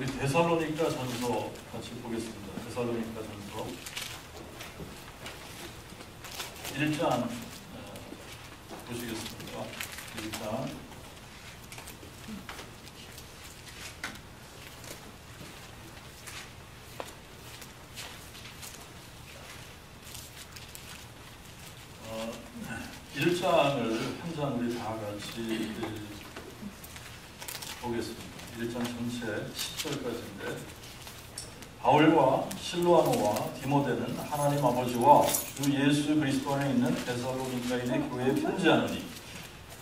우리 데살로니가 전서 같이 보겠습니다. 데살로니가 전서 1장 보시겠습니다. 1장 1장을 한 장 우리 다 같이 보겠습니다. 1장 전체 10절까지인데, 바울과 실로아노와 디모데는 하나님 아버지와 주 예수 그리스도 안에 있는 데살로니가인의 교회에 편지하노니,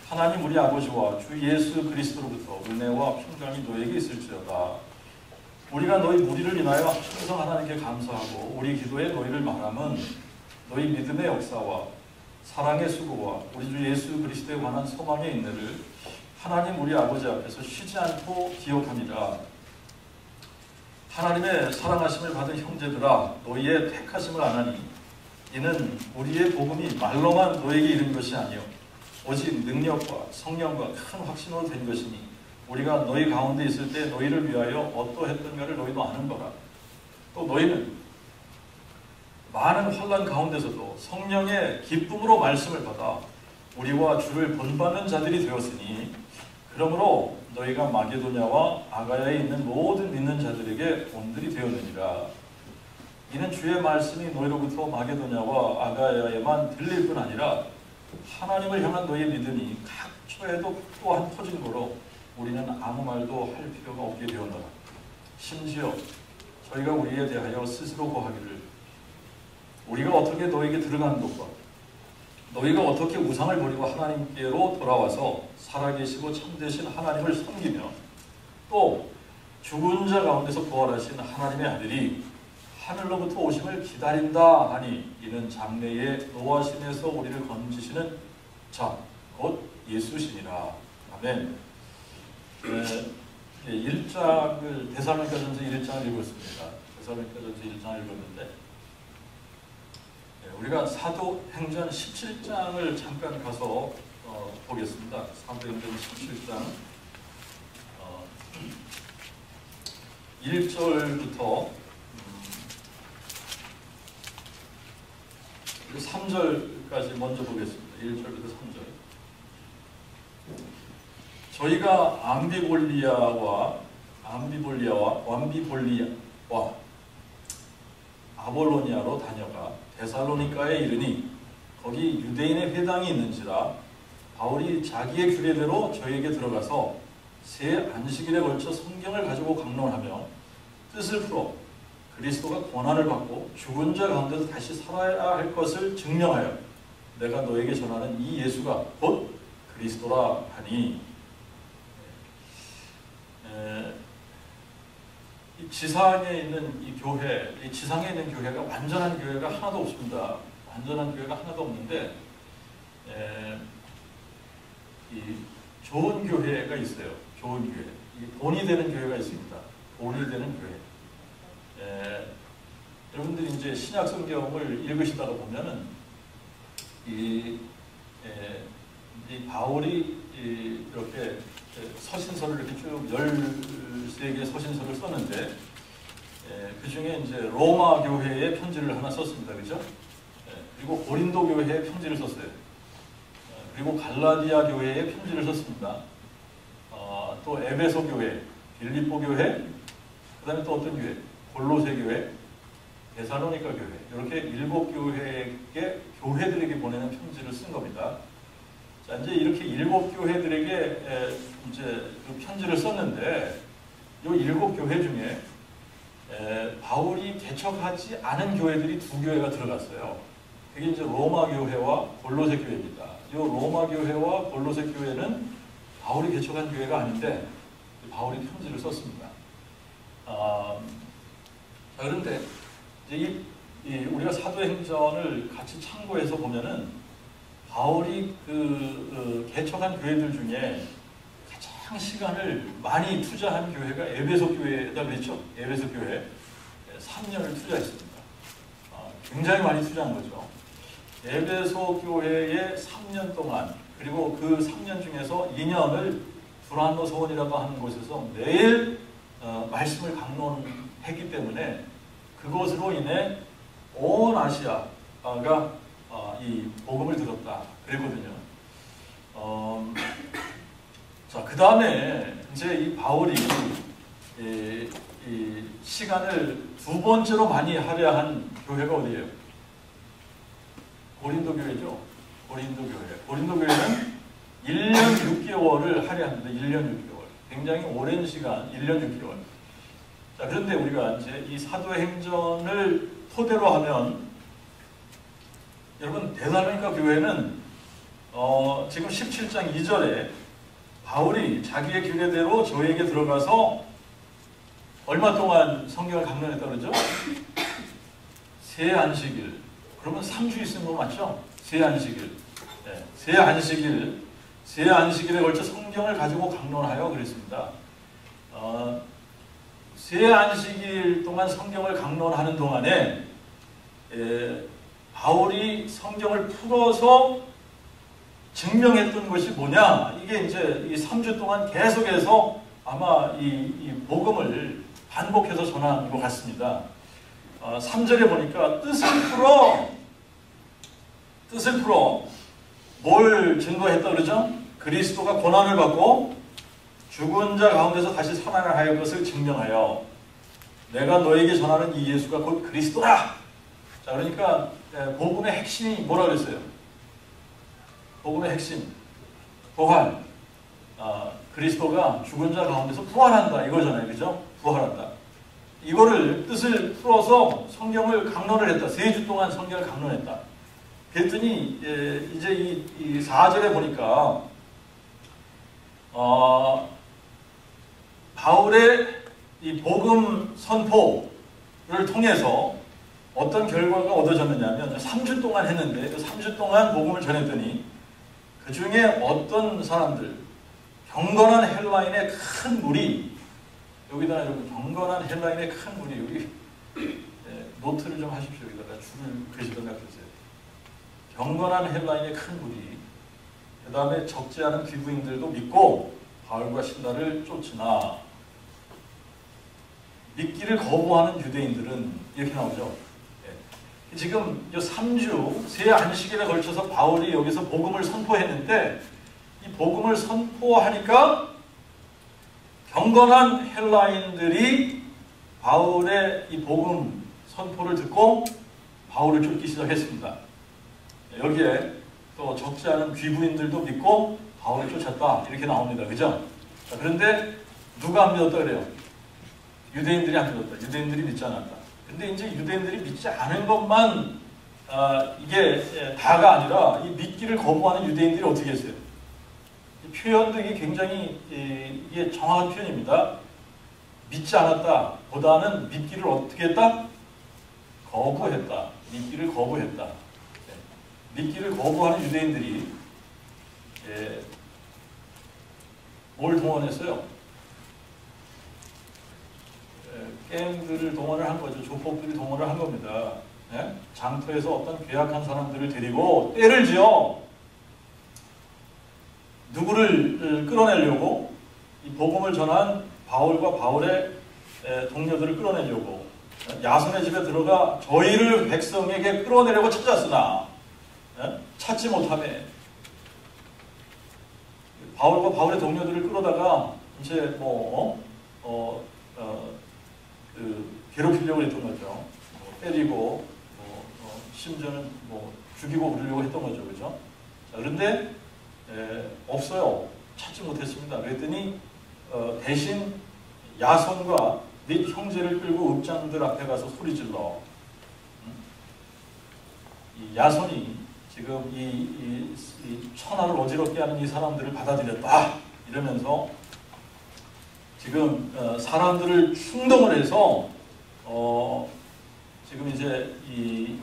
하나님 우리 아버지와 주 예수 그리스도로부터 은혜와 평강이 너에게 있을지어다. 우리가 너희 무리를 인하여 항상 하나님께 감사하고 우리 기도에 너희를 말함은 너희 믿음의 역사와 사랑의 수고와 우리 주 예수 그리스도에 관한 소망의 인내를 하나님 우리 아버지 앞에서 쉬지 않고 기억합니다. 하나님의 사랑하심을 받은 형제들아, 너희의 택하심을 아나니 이는 우리의 복음이 말로만 너에게 이른 것이 아니요 오직 능력과 성령과 큰 확신으로 된 것이니, 우리가 너희 가운데 있을 때 너희를 위하여 어떠했던가를 너희도 아는 거라. 또 너희는 많은 환난 가운데서도 성령의 기쁨으로 말씀을 받아 우리와 주를 본받는 자들이 되었으니, 그러므로 너희가 마게도냐와 아가야에 있는 모든 믿는 자들에게 본들이 되었느니라. 이는 주의 말씀이 너희로부터 마게도냐와 아가야에만 들릴 뿐 아니라 하나님을 향한 너희의 믿음이 각 처에도 또한 퍼진 거로 우리는 아무 말도 할 필요가 없게 되었노라. 심지어 저희가 우리에 대하여 스스로 고하기를, 우리가 어떻게 너에게 들어가는 것과 너희가 어떻게 우상을 버리고 하나님께로 돌아와서 살아계시고 참되신 하나님을 섬기며 또 죽은 자 가운데서 부활하신 하나님의 아들이 하늘로부터 오심을 기다린다 하니, 이는 장래의 노하심에서 우리를 건지시는 자 곧 예수시니라. 아멘. 1장을 데살로니가전서 1장을 읽었습니다. 데살로니가전서 1장을 읽었는데, 우리가 사도행전 17장을 잠깐 가서 보겠습니다. 사도행전 17장 1절부터 3절까지 먼저 보겠습니다. 1절부터 3절. 저희가 암비볼리아와 아볼로니아로 다녀가 데살로니가에 이르니, 거기 유대인의 회당이 있는지라 바울이 자기의 규례대로 저희에게 들어가서 새 안식일에 걸쳐 성경을 가지고 강론하며 뜻을 풀어 그리스도가 고난을 받고 죽은 자 가운데서 다시 살아야 할 것을 증명하여 내가 너에게 전하는 이 예수가 곧 그리스도라 하니, 이 지상에 있는 이 교회, 이 지상에 있는 교회가 완전한 교회가 하나도 없습니다. 완전한 교회가 하나도 없는데, 이 좋은 교회가 있어요. 좋은 교회. 이 본이 되는 교회가 있습니다. 본이 되는 교회. 여러분들이 이제 신약 성경을 읽으시다가 보면은 이 바울이 이렇게 서신서를 이렇게 쭉 13개의 서신서를 썼는데, 그 중에 이제 로마 교회에 편지를 하나 썼습니다. 그죠? 그리고 고린도 교회에 편지를 썼어요. 그리고 갈라디아 교회에 편지를 썼습니다. 또 에베소 교회, 빌립보 교회, 그 다음에 또 어떤 교회? 골로새 교회, 데살로니가 교회, 이렇게 7교회에게 교회들에게 보내는 편지를 쓴 겁니다. 자, 이제 이렇게 7교회들에게 이제 그 편지를 썼는데, 이 7교회 중에 바울이 개척하지 않은 교회들이 2교회가 들어갔어요. 그게 이제 로마 교회와 골로새 교회입니다. 이 로마 교회와 골로새 교회는 바울이 개척한 교회가 아닌데 바울이 편지를 썼습니다. 자, 그런데 이제 우리가 사도행전을 같이 참고해서 보면은 바울이 개척한 교회들 중에 가장 시간을 많이 투자한 교회가 에베소 교회다 그랬죠. 에베소 교회 3년을 투자했습니다. 굉장히 많이 투자한 거죠. 에베소 교회에 3년 동안, 그리고 그 3년 중에서 2년을 두란노 소원이라고 하는 곳에서 매일 말씀을 강론했기 때문에 그것으로 인해 온 아시아가 이 복음을 들었다 그랬거든요. 자, 그 다음에 이제 이 바울이 이 시간을 두 번째로 많이 할애한 교회가 어디예요? 고린도 교회죠. 고린도 교회. 고린도 교회는 1년 6개월을 할애합니다. 1년 6개월. 굉장히 오랜 시간, 1년 6개월. 자, 그런데 우리가 이제 이 사도행전을 토대로 하면 여러분, 데살로니가 교회는 지금 17장 2절에 바울이 자기의 규례대로 저에게 들어가서 얼마 동안 성경을 강론했다 그러죠? 세 안식일. 그러면 3주 있는 거 맞죠? 세 안식일. 네, 세 안식일에 걸쳐 성경을 가지고 강론하여 그랬습니다. 세 안식일 동안 성경을 강론하는 동안에 바울이 성경을 풀어서 증명했던 것이 뭐냐? 이게 이제 이 3주 동안 계속해서 아마 이 복음을 반복해서 전한 것 같습니다. 3절에 보니까 뜻을 풀어 뭘 증거했다 그러죠? 그리스도가 고난을 받고 죽은 자 가운데서 다시 살아날 것을 증명하여 내가 너에게 전하는 이 예수가 곧 그리스도라. 자, 그러니까 복음의 핵심이 뭐라 그랬어요? 복음의 핵심, 부활. 그리스도가 죽은 자 가운데서 부활한다 이거잖아요, 그죠? 부활한다. 이거를 뜻을 풀어서 성경을 강론을 했다. 3주 동안 성경을 강론했다. 그랬더니 이제 이 4절에 보니까 바울의 이 복음 선포를 통해서 어떤 결과가 얻어졌느냐면 3주 동안 했는데 3주 동안 복음을 전했더니 그 중에 어떤 사람들, 경건한 헬라인의 큰 무리, 여기다 여러분 경건한 헬라인의 큰 무리, 여기 노트를 좀 하십시오. 여기다가 줄을 그리시던가 그러세요. 경건한 헬라인의 큰 무리, 그 다음에 적지 않은 귀부인들도 믿고 바울과 신라를 쫓으나 믿기를 거부하는 유대인들은 이렇게 나오죠. 지금 이 3주 세 안식일에 걸쳐서 바울이 여기서 복음을 선포했는데 이 복음을 선포하니까 경건한 헬라인들이 바울의 이 복음 선포를 듣고 바울을 쫓기 시작했습니다. 여기에 또 적지 않은 귀부인들도 믿고 바울을 쫓았다 이렇게 나옵니다. 그죠? 자, 그런데 누가 안 믿었다 그래요? 유대인들이 안 믿었다. 유대인들이 믿지 않았다. 근데 이제 유대인들이 믿지 않은 것만 이게 다가 아니라 이 믿기를 거부하는 유대인들이 어떻게 했어요? 이 표현도 이게 굉장히 이게 정확한 표현입니다. 믿지 않았다 보다는 믿기를 어떻게 했다? 거부했다. 믿기를 거부했다. 믿기를 거부하는 유대인들이 뭘 동원했어요? 갱들을 동원을 한 거죠. 조폭들이 동원을 한 겁니다. 장터에서 어떤 괴악한 사람들을 데리고 때를 지어 누구를 끌어내려고 이 복음을 전한 바울과 바울의 동료들을 끌어내려고 야손의 집에 들어가 저희를 백성에게 끌어내려고 찾았으나 찾지 못하매 바울과 바울의 동료들을 끌어다가 이제 괴롭히려고 했던 거죠. 때리고 심지어는 죽이고 그러려고 했던 거죠. 그죠? 자, 그런데 없어요. 찾지 못했습니다. 그랬더니 대신 야손과 및 형제를 끌고 읍장들 앞에 가서 소리질러 이 야손이 지금 이 천하를 어지럽게 하는 이 사람들을 받아들였다 이러면서 지금 사람들을 충동을 해서 지금 이제 이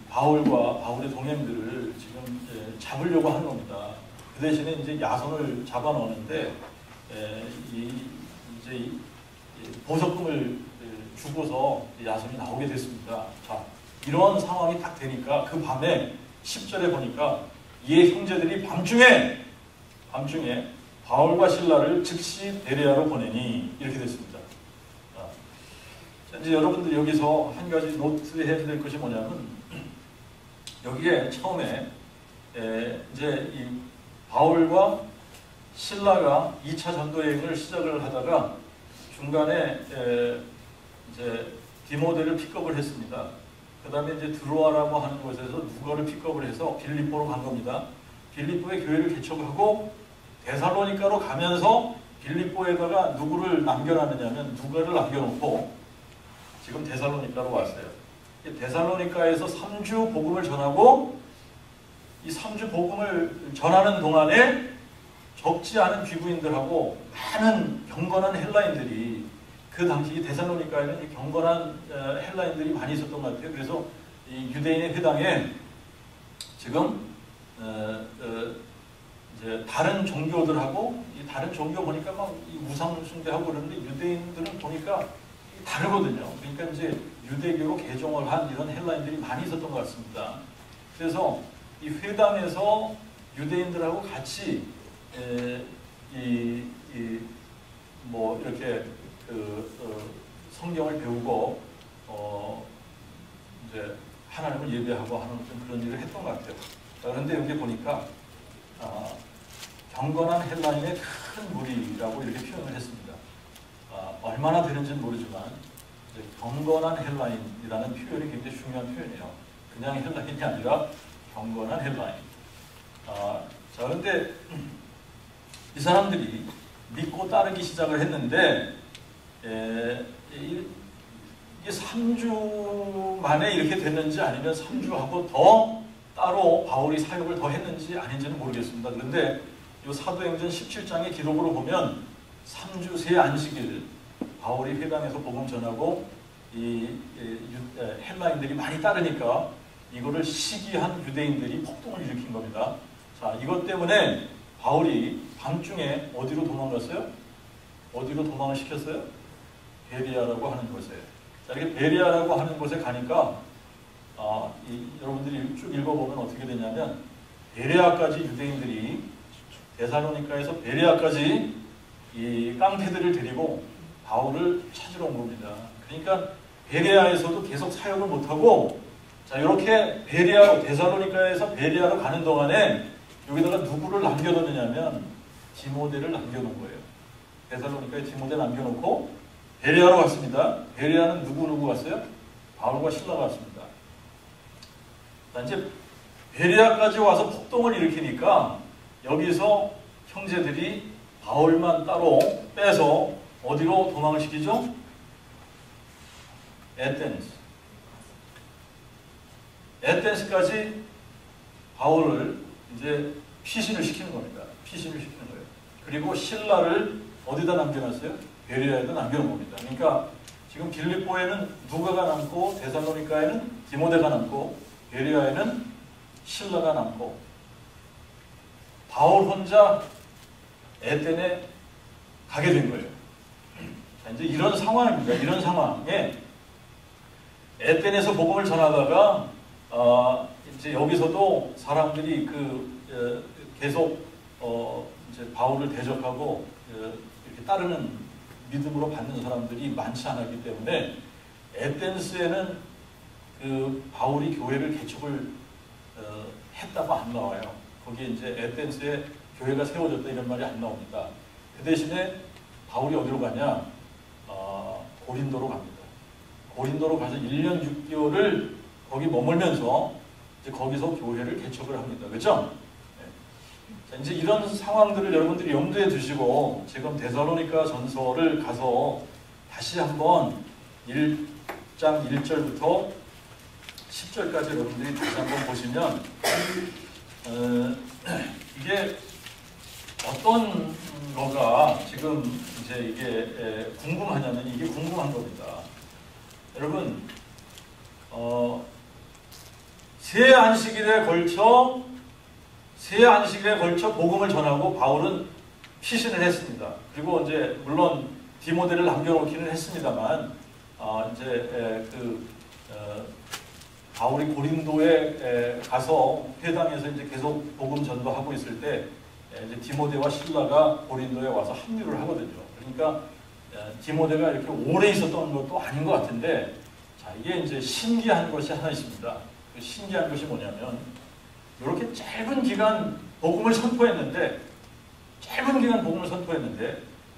바울과 바울의 동행들을 지금 잡으려고 하는 겁니다. 그 대신에 이제 야손을 잡아넣는데 이제 보석금을 주고서 야손이 나오게 됐습니다. 자, 이런 상황이 딱 되니까 그 밤에 10절에 보니까 이에 형제들이 밤중에 바울과 신라를 즉시 베레아로 보내니 이렇게 됐습니다. 자, 이제 여러분들 여기서 한 가지 노트해야 될 것이 뭐냐면 여기에 처음에 이제 이 바울과 신라가 2차 전도 여행을 시작을 하다가 중간에 이제 디모데를 픽업을 했습니다. 그 다음에 이제 드로아라고 하는 곳에서 누가를 픽업을 해서 빌립보로 간 겁니다. 빌립보에 교회를 개척하고 데살로니가로 가면서 빌립보에다가 누구를 남겨놨느냐면 누가를 남겨놓고 지금 데살로니가로 왔어요. 데살로니가에서 3주 복음을 전하고 이 3주 복음을 전하는 동안에 적지 않은 귀부인들하고 많은 경건한 헬라인들이 그 당시 데살로니가에는 경건한 헬라인들이 많이 있었던 것 같아요. 그래서 이 유대인의 회당에 지금 이제 다른 종교들하고 이 다른 종교 보니까 막 우상 숭배하고 그러는데 유대인들은 보니까 다르거든요. 그러니까 이제 유대교로 개종을 한 이런 헬라인들이 많이 있었던 것 같습니다. 그래서 이 회당에서 유대인들하고 같이 뭐 이렇게 성경을 배우고 이제 하나님을 예배하고 하는 그런 일을 했던 것 같아요. 그런데 여기 보니까 경건한 헬라인의 큰 무리라고 이렇게 표현을 했습니다. 얼마나 되는지는 모르지만 경건한 헬라인이라는 표현이 굉장히 중요한 표현이에요. 그냥 헬라인이 아니라 경건한 헬라인. 자, 그런데 이 사람들이 믿고 따르기 시작을 했는데 이게 3주 만에 이렇게 됐는지 아니면 3주하고 더 따로 바울이 사역을 더 했는지 아닌지는 모르겠습니다. 그런데 이 사도행전 17장의 기록으로 보면 3주 새 안식일 바울이 회당에서 복음 전하고 이 헬라인들이 많이 따르니까 이거를 시기한 유대인들이 폭동을 일으킨 겁니다. 자, 이것 때문에 바울이 밤중에 어디로 도망갔어요? 어디로 도망을 시켰어요? 베리아라고 하는 곳에. 자, 이렇게 베리아라고 하는 곳에 가니까 여러분들이 쭉 읽어보면 어떻게 되냐면 베레아까지 유대인들이 데살로니가에서 베레아까지 이 깡패들을 데리고 바울을 찾으러 온 겁니다. 그러니까 베레아에서도 계속 사역을 못하고 자 이렇게 베레아로 데살로니가에서 베레아로 가는 동안에 여기다가 누구를 남겨놓느냐면 디모데를 남겨놓은 거예요. 데살로니가에 디모데 남겨놓고 베레아로 갔습니다. 베레아는 누구 갔어요? 바울과 신라가 왔습니다. 자, 이제 베레아까지 와서 폭동을 일으키니까 여기서 형제들이 바울만 따로 빼서 어디로 도망을 시키죠? 에덴스까지 바울을 이제 피신을 시키는 겁니다. 피신을 시키는 거예요. 그리고 신라를 어디다 남겨놨어요? 베레아에다 남겨놓은 겁니다. 그러니까 지금 빌립보에는 누가가 남고 데살로니가에는 디모데가 남고 베레아에는 신라가 남고 바울 혼자 에덴에 가게 된 거예요. 자, 이제 이런 상황입니다. 이런 상황에 에덴에서 복음을 전하다가 이제 여기서도 사람들이 계속 이제 바울을 대적하고 이렇게 따르는 믿음으로 받는 사람들이 많지 않았기 때문에 에덴스에는 바울이 교회를 개척을 했다고 안 나와요. 거기에 이제 에덴스에 교회가 세워졌다 이런 말이 안 나옵니다. 그 대신에 바울이 어디로 가냐? 고린도로 갑니다. 고린도로 가서 1년 6개월을 거기 머물면서 이제 거기서 교회를 개척을 합니다. 그렇죠? 네. 자, 이제 이런 상황들을 여러분들이 염두에 두시고 지금 데살로니가 전서를 가서 다시 한번 1장 1절부터 10절까지 여러분들이 다시 한번 보시면 이게 어떤 거가 지금 이제 이게 궁금하냐면 이게 궁금한 겁니다. 여러분 세 안식일에 걸쳐 복음을 전하고 바울은 피신을 했습니다. 그리고 이제 물론 디모데를 남겨놓기는 했습니다만 이제 바울이 고린도에 가서 회당에서 이제 계속 복음 전도하고 있을 때 이제 디모데와 실라가 고린도에 와서 합류를 하거든요. 그러니까 디모데가 이렇게 오래 있었던 것도 아닌 것 같은데, 자, 이게 이제 신기한 것이 하나 있습니다. 그 신기한 것이 뭐냐면, 이렇게 짧은 기간 복음을 선포했는데,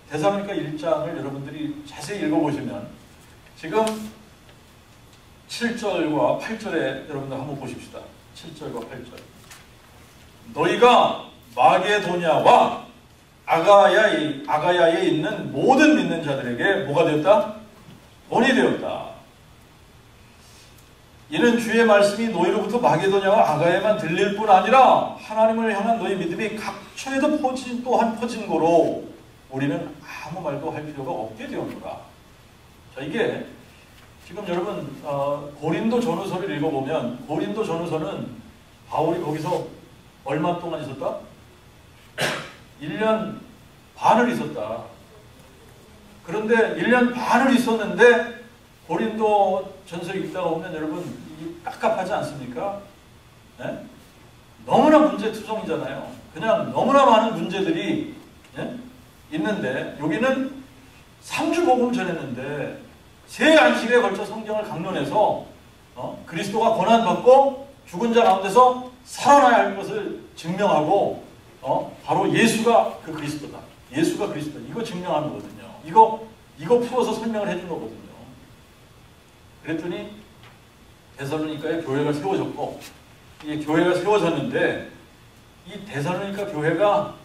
데살로니가 1장을 여러분들이 자세히 읽어보시면 지금 7절과 8절에 여러분들 한번 보십시다. 7절과 8절. 너희가 마게도냐와 아가야에 있는 모든 믿는 자들에게 뭐가 되었다? 본이 되었다. 이는 주의 말씀이 너희로부터 마게도냐와 아가야에만 들릴 뿐 아니라 하나님을 향한 너희 믿음이 각처에도 퍼진 거로 우리는 아무 말도 할 필요가 없게 되었노라. 자, 이게 지금 여러분 고린도 전후서를 읽어보면, 고린도 전후서는 바울이 거기서 얼마 동안 있었다? 1년 반을 있었다. 그런데 1년 반을 있었는데 고린도 전서 읽다가 보면 여러분 이게 깝깝하지 않습니까? 네? 너무나 문제투성이잖아요. 그냥 너무나 많은 문제들이 있는데, 여기는 3주 복음 전했는데 세 안식에 걸쳐 성경을 강론해서 그리스도가 고난받고 죽은 자 가운데서 살아나야 할 것을 증명하고 바로 예수가 그 그리스도다. 예수가 그리스도다. 이거 증명하는 거거든요. 이거 풀어서 설명을 해준 거거든요. 그랬더니 데살로니가에 교회가 세워졌고, 이 교회가 세워졌는데 이 데살로니가 교회가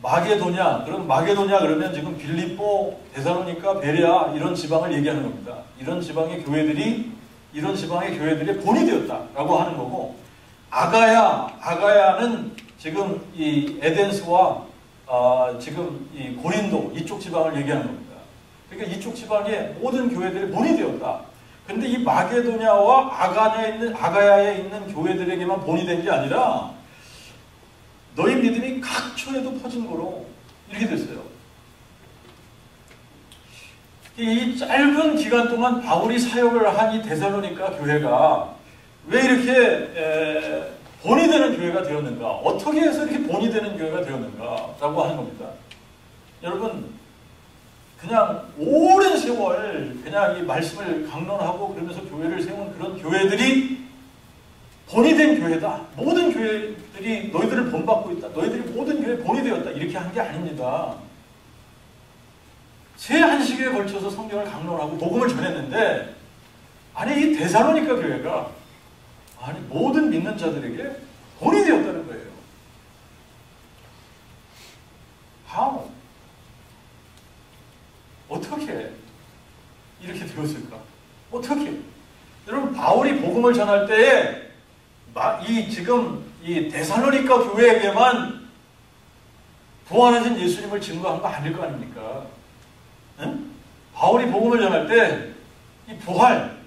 마게도냐, 그럼 마게도냐 그러면 지금 빌립보, 데살로니가, 베레아 이런 지방을 얘기하는 겁니다. 이런 지방의 교회들이 본이 되었다라고 하는 거고, 아가야는 지금 이 에덴스와 지금 이 고린도 이쪽 지방을 얘기하는 겁니다. 그러니까 이쪽 지방의 모든 교회들이 본이 되었다. 근데 이 마게도냐와 아가야에 있는 교회들에게만 본이 된 게 아니라 너희 믿음이 각처에도 퍼진 거로 이렇게 됐어요. 이 짧은 기간 동안 바울이 사역을 한 이 데살로니가 교회가 왜 이렇게 본이 되는 교회가 되었는가? 어떻게 해서 이렇게 본이 되는 교회가 되었는가? 라고 하는 겁니다. 여러분, 그냥 오랜 세월 그냥 이 말씀을 강론하고 그러면서 교회를 세운 그런 교회들이 본이 된 교회다. 모든 교회들이 너희들을 본받고 있다. 너희들이 모든 교회에 본이 되었다. 이렇게 한 게 아닙니다. 세 안식에 걸쳐서 성경을 강론하고 복음을 전했는데, 아니 이 데살로니가 교회가 모든 믿는 자들에게 본이 되었다는 거예요. How? 어떻게 이렇게 되었을까? 어떻게? 여러분, 바울이 복음을 전할 때에 지금 이 데살로니가 교회에게만 부활하신 예수님을 증거한 거 아닐 거 아닙니까? 응? 바울이 복음을 전할 때 이 부활,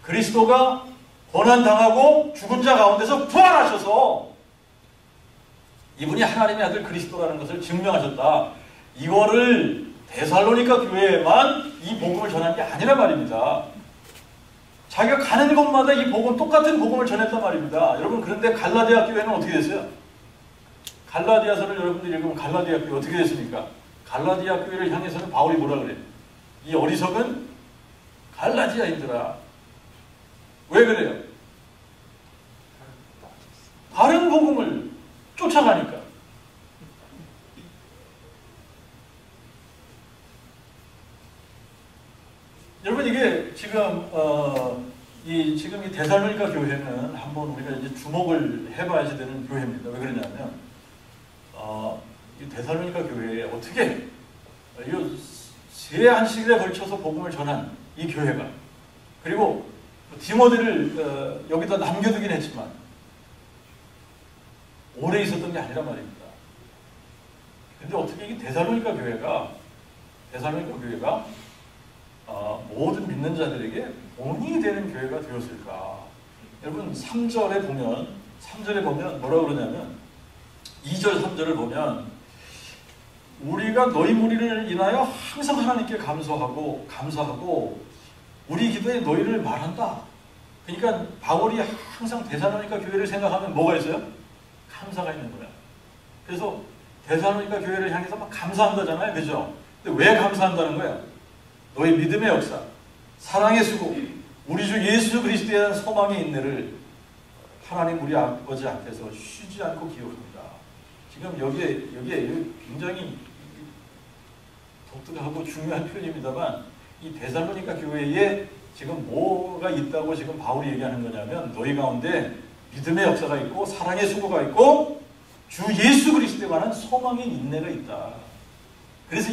그리스도가 고난당하고 죽은 자 가운데서 부활하셔서 이분이 하나님의 아들 그리스도라는 것을 증명하셨다. 이거를 데살로니가 교회에만 이 복음을 전한 게 아니라 말입니다. 자기가 가는 곳마다 이 복음, 똑같은 복음을 전했단 말입니다. 여러분, 그런데 갈라디아 교회는 어떻게 됐어요? 갈라디아서를 여러분들이 읽으면 갈라디아 교회 어떻게 됐습니까? 갈라디아 교회를 향해서는 바울이 뭐라 그래요? 이 어리석은 갈라디아인들아. 왜 그래요? 다른 복음을 쫓아가니까. 여러분, 이게 지금 지금 이 데살로니가 교회는 한번 우리가 이제 주목을 해봐야지 되는 교회입니다. 왜 그러냐면 이 데살로니가 교회에 어떻게 이 세 안식일에 걸쳐서 복음을 전한 이 교회가, 그리고 디모데를 여기다 남겨두긴 했지만 오래 있었던 게 아니란 말입니다. 근데 어떻게 이 데살로니가 교회가 모든 믿는 자들에게 본이 되는 교회가 되었을까? 여러분, 3절에 보면 뭐라고 그러냐면 2절 3절을 보면 우리가 너희 무리를 인하여 항상 하나님께 감사하고 우리 기도에 너희를 말한다. 그러니까 바울이 항상 데살로니가 교회를 생각하면 뭐가 있어요? 감사가 있는 거야. 그래서 데살로니가 교회를 향해서 막 감사한다잖아요. 그죠? 근데 왜 감사한다는 거야? 너희 믿음의 역사, 사랑의 수고, 우리 주 예수 그리스도에 대한 소망의 인내를 하나님 우리 아버지 앞에서 쉬지 않고 기억합니다. 지금 여기에 굉장히 독특하고 중요한 표현입니다만, 이 데살로니가 교회에 지금 뭐가 있다고 지금 바울이 얘기하는 거냐면, 너희 가운데 믿음의 역사가 있고 사랑의 수고가 있고 주 예수 그리스도에 관한 소망의 인내가 있다. 그래서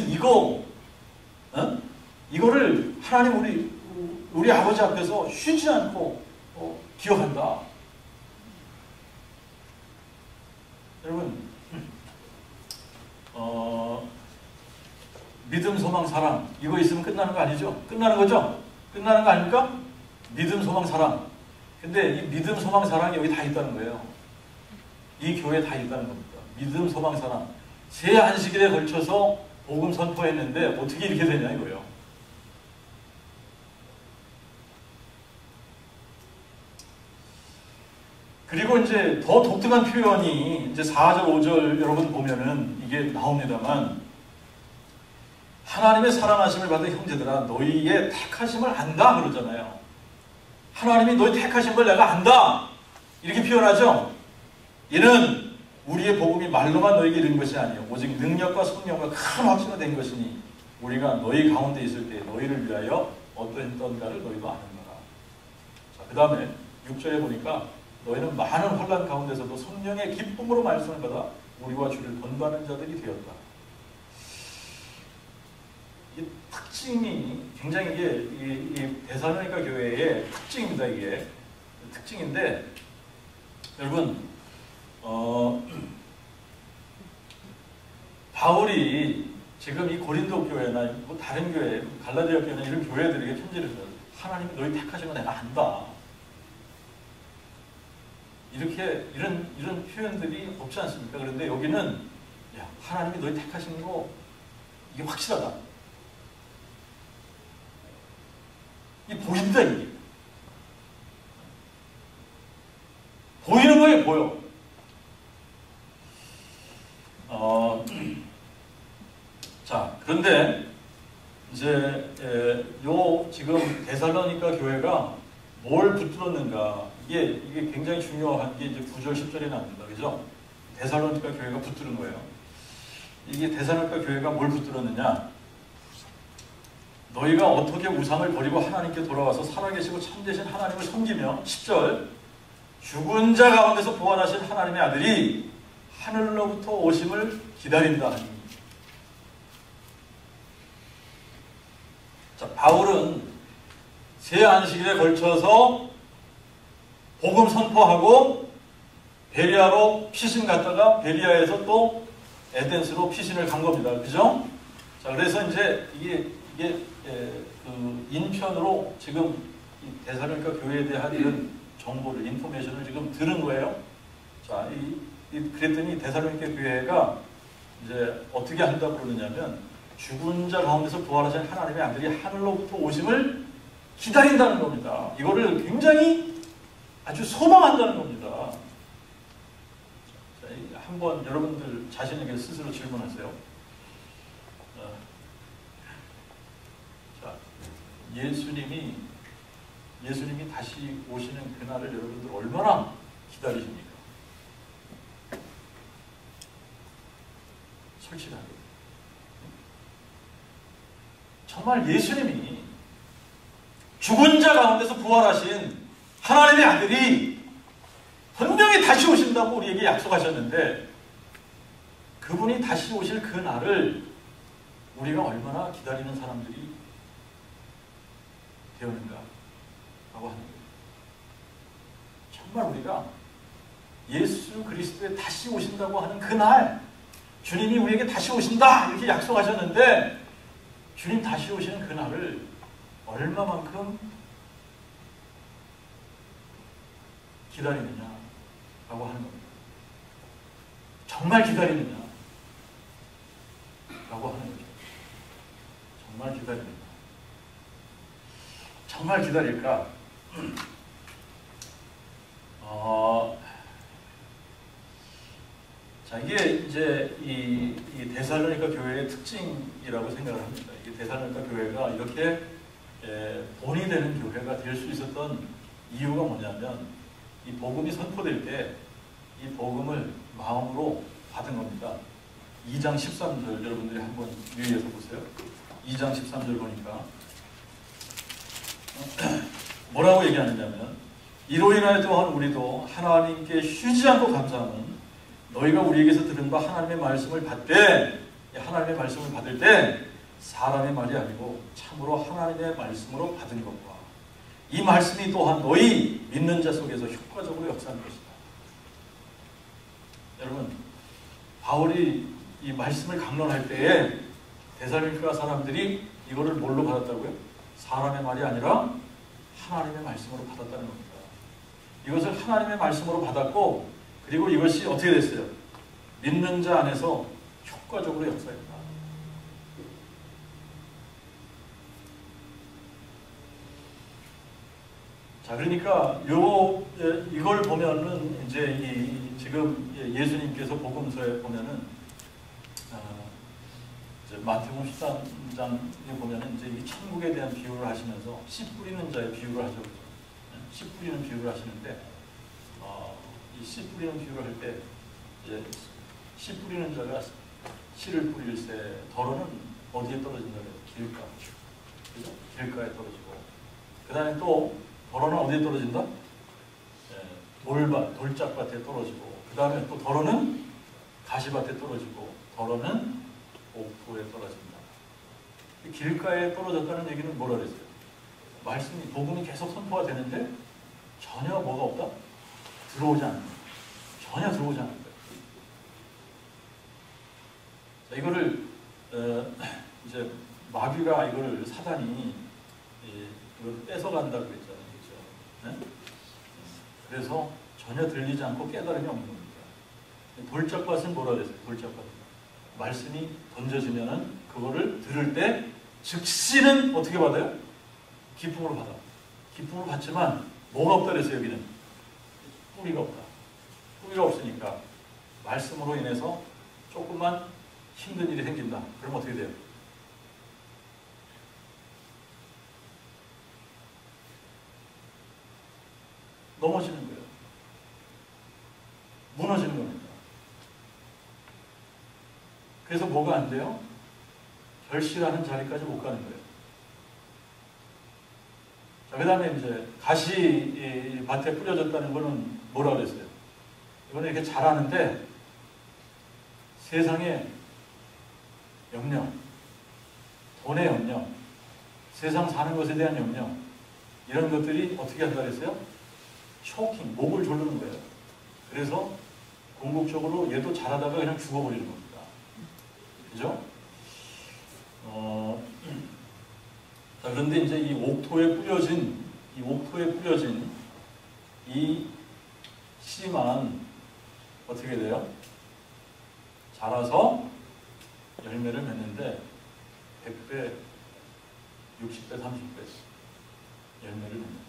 이거를 하나님 우리 아버지 앞에서 쉬지 않고 기억한다. 여러분, 믿음, 소망, 사랑 이거 있으면 끝나는 거 아니죠? 끝나는 거죠? 끝나는 거 아닙니까? 믿음, 소망, 사랑. 근데 이 믿음, 소망, 사랑이 여기 다 있다는 거예요. 이 교회에 다 있다는 겁니다. 믿음, 소망, 사랑. 세 안식일에 걸쳐서 복음 선포했는데 어떻게 이렇게 되냐 이거예요. 그리고 이제 더 독특한 표현이 이제 4절, 5절 여러분 보면은 이게 나옵니다만, 하나님의 사랑하심을 받은 형제들아 너희의 택하심을 안다 그러잖아요. 하나님이 너희 택하신 걸 내가 안다 이렇게 표현하죠. 이는 우리의 복음이 말로만 너에게 이른 것이 아니요 오직 능력과 성령과 큰 확신이 된 것이니 우리가 너희 가운데 있을 때 너희를 위하여 어떠했던가를 너희도 아는거라. 자, 그 다음에 6절에 보니까 너희는 많은 혼란 가운데서도 성령의 기쁨으로 말씀을 받아 우리와 주를 본받는 자들이 되었다. 이 특징이 굉장히 이 데살로니가 교회의 특징입니다. 이게 특징인데, 여러분 바울이 지금 이 고린도 교회나 뭐 다른 교회, 갈라디아 교회나 이런 교회들에게 편지를 써요. 하나님이 너희 택하신 거 내가 안다. 이런 표현들이 없지 않습니까? 그런데 여기는 야, 하나님이 너희 택하신 거 이게 확실하다. 이 보인다, 이게. 보이는 거예요, 보여. 자, 그런데 이제 지금 데살로니가 교회가 뭘 붙들었는가? 이게 굉장히 중요한 게 이제 9절, 10절에 나옵니다. 그죠? 데살로니가 교회가 붙들은 거예요. 이게 데살로니가 교회가 뭘 붙들었느냐? 너희가 어떻게 우상을 버리고 하나님께 돌아와서 살아계시고 참되신 하나님을 섬기며 10절 죽은 자 가운데서 부활하신 하나님의 아들이 하늘로부터 오심을 기다린다 하니. 자, 바울은 세 안식일에 걸쳐서 복음 선포하고 베리아로 피신 갔다가 베리아에서 또 에덴스로 피신을 간 겁니다. 그죠? 자, 그래서 이제 이게 그 인편으로 지금 데살로니가 교회에 대한 이런 정보를, 인포메이션을 지금 들은 거예요. 자, 그랬더니 데살로니가 교회가 이제 어떻게 한다고 그러느냐면, 죽은 자 가운데서 부활하신 하나님의 아들이 하늘로부터 오심을 기다린다는 겁니다. 이거를 굉장히 아주 소망한다는 겁니다. 자, 한번 여러분들 자신에게 스스로 질문하세요. 자, 예수님이 다시 오시는 그날을 여러분들 얼마나 기다리십니까? 솔직하게. 정말 예수님이 죽은 자 가운데서 부활하신 하나님의 아들이 분명히 다시 오신다고 우리에게 약속하셨는데, 그분이 다시 오실 그 날을 우리가 얼마나 기다리는 사람들이 되었는가 하고 하는 거예요. 정말 우리가 예수 그리스도에 다시 오신다고 하는 그날, 주님이 우리에게 다시 오신다 이렇게 약속하셨는데, 주님 다시 오시는 그날을 얼마만큼 기다리느냐 라고 하는 겁니다. 정말 기다리느냐 라고 하는 거죠. 정말 기다리느냐. 정말 기다릴까? 자, 이게 이제 이 데살로니가 교회의 특징이라고 생각을 합니다. 이 데살로니가 교회가 이렇게 본이 되는 교회가 될 수 있었던 이유가 뭐냐면 이 복음이 선포될 때 이 복음을 마음으로 받은 겁니다. 2장 13절 여러분들이 한번 유의해서 보세요. 2장 13절 보니까 뭐라고 얘기하느냐면 이로 인하여 또한 우리도 하나님께 쉬지 않고 감사함은 너희가 우리에게서 들은 바 하나님의 말씀을 받되 하나님의 말씀을 받을 때 사람의 말이 아니고 참으로 하나님의 말씀으로 받은 것과 이 말씀이 또한 너희 믿는 자 속에서 효과적으로 역사하는 것이다. 여러분, 바울이 이 말씀을 강론할 때에 데살로니가 사람들이 이거를 뭘로 받았다고요? 사람의 말이 아니라 하나님의 말씀으로 받았다는 겁니다. 이것을 하나님의 말씀으로 받았고 그리고 이것이 어떻게 됐어요? 믿는 자 안에서 효과적으로 역사했다. 자, 그러니까 이걸 보면은 이제 지금 예수님께서 복음서에 보면은 이제 마태복음 13장에 보면은 이제 이 천국에 대한 비유를 하시면서 씨 뿌리는 자의 비유를 하죠. 씨 뿌리는 비유를 하시는데 이 씨 뿌리는 비유를 할 때 이제 씨 뿌리는 자가 씨를 뿌릴새 덜어는 어디에 떨어진다고요? 길가. 그죠? 길가에 떨어지고 그 다음에 또 덜어는 어디에 떨어진다? 돌짝밭에 떨어지고 그 다음에 또 덜어는 가시밭에 떨어지고 덜어는 옥토에 떨어진다. 길가에 떨어졌다는 얘기는 뭐라 그랬어요? 말씀이 복음이 계속 선포가 되는데 전혀 뭐가 없다? 들어오지 않는 거예요. 전혀 들어오지 않는 거예요. 자, 이거를 이제 마귀가 이거를 사단이 이걸 뺏어간다고 했잖아요. 그렇죠? 네? 그래서 전혀 들리지 않고 깨달음이 없는 겁니다. 돌짝밭은 뭐라 그랬어요? 돌짝밭. 말씀이 던져지면은 그거를 들을 때 즉시는 어떻게 받아요? 기쁨으로 받아. 기쁨으로 받지만 뭐가 없다 그랬어요, 여기는? 뿌리가 없다. 뿌리가 없으니까 말씀으로 인해서 조금만 힘든 일이 생긴다. 그럼 어떻게 돼요? 넘어지는 거예요. 무너지는 겁니다. 그래서 뭐가 안 돼요? 결실하는 자리까지 못 가는 거예요. 자, 그 다음에 이제 가시 밭에 뿌려졌다는 거는 뭐라 그랬어요? 이거는 이렇게 자라는데 세상에 염려, 돈의 염려, 세상 사는 것에 대한 염려 이런 것들이 어떻게 한다 그랬어요? 쇼킹, 목을 조르는 거예요. 그래서 궁극적으로 얘도 자라다가 그냥 죽어버리는 겁니다. 그죠? 자, 그런데 이제 이 옥토에 뿌려진 이 씨만 어떻게 돼요? 자라서 열매를 맺는데 100배, 60배, 30배 열매를 맺는다.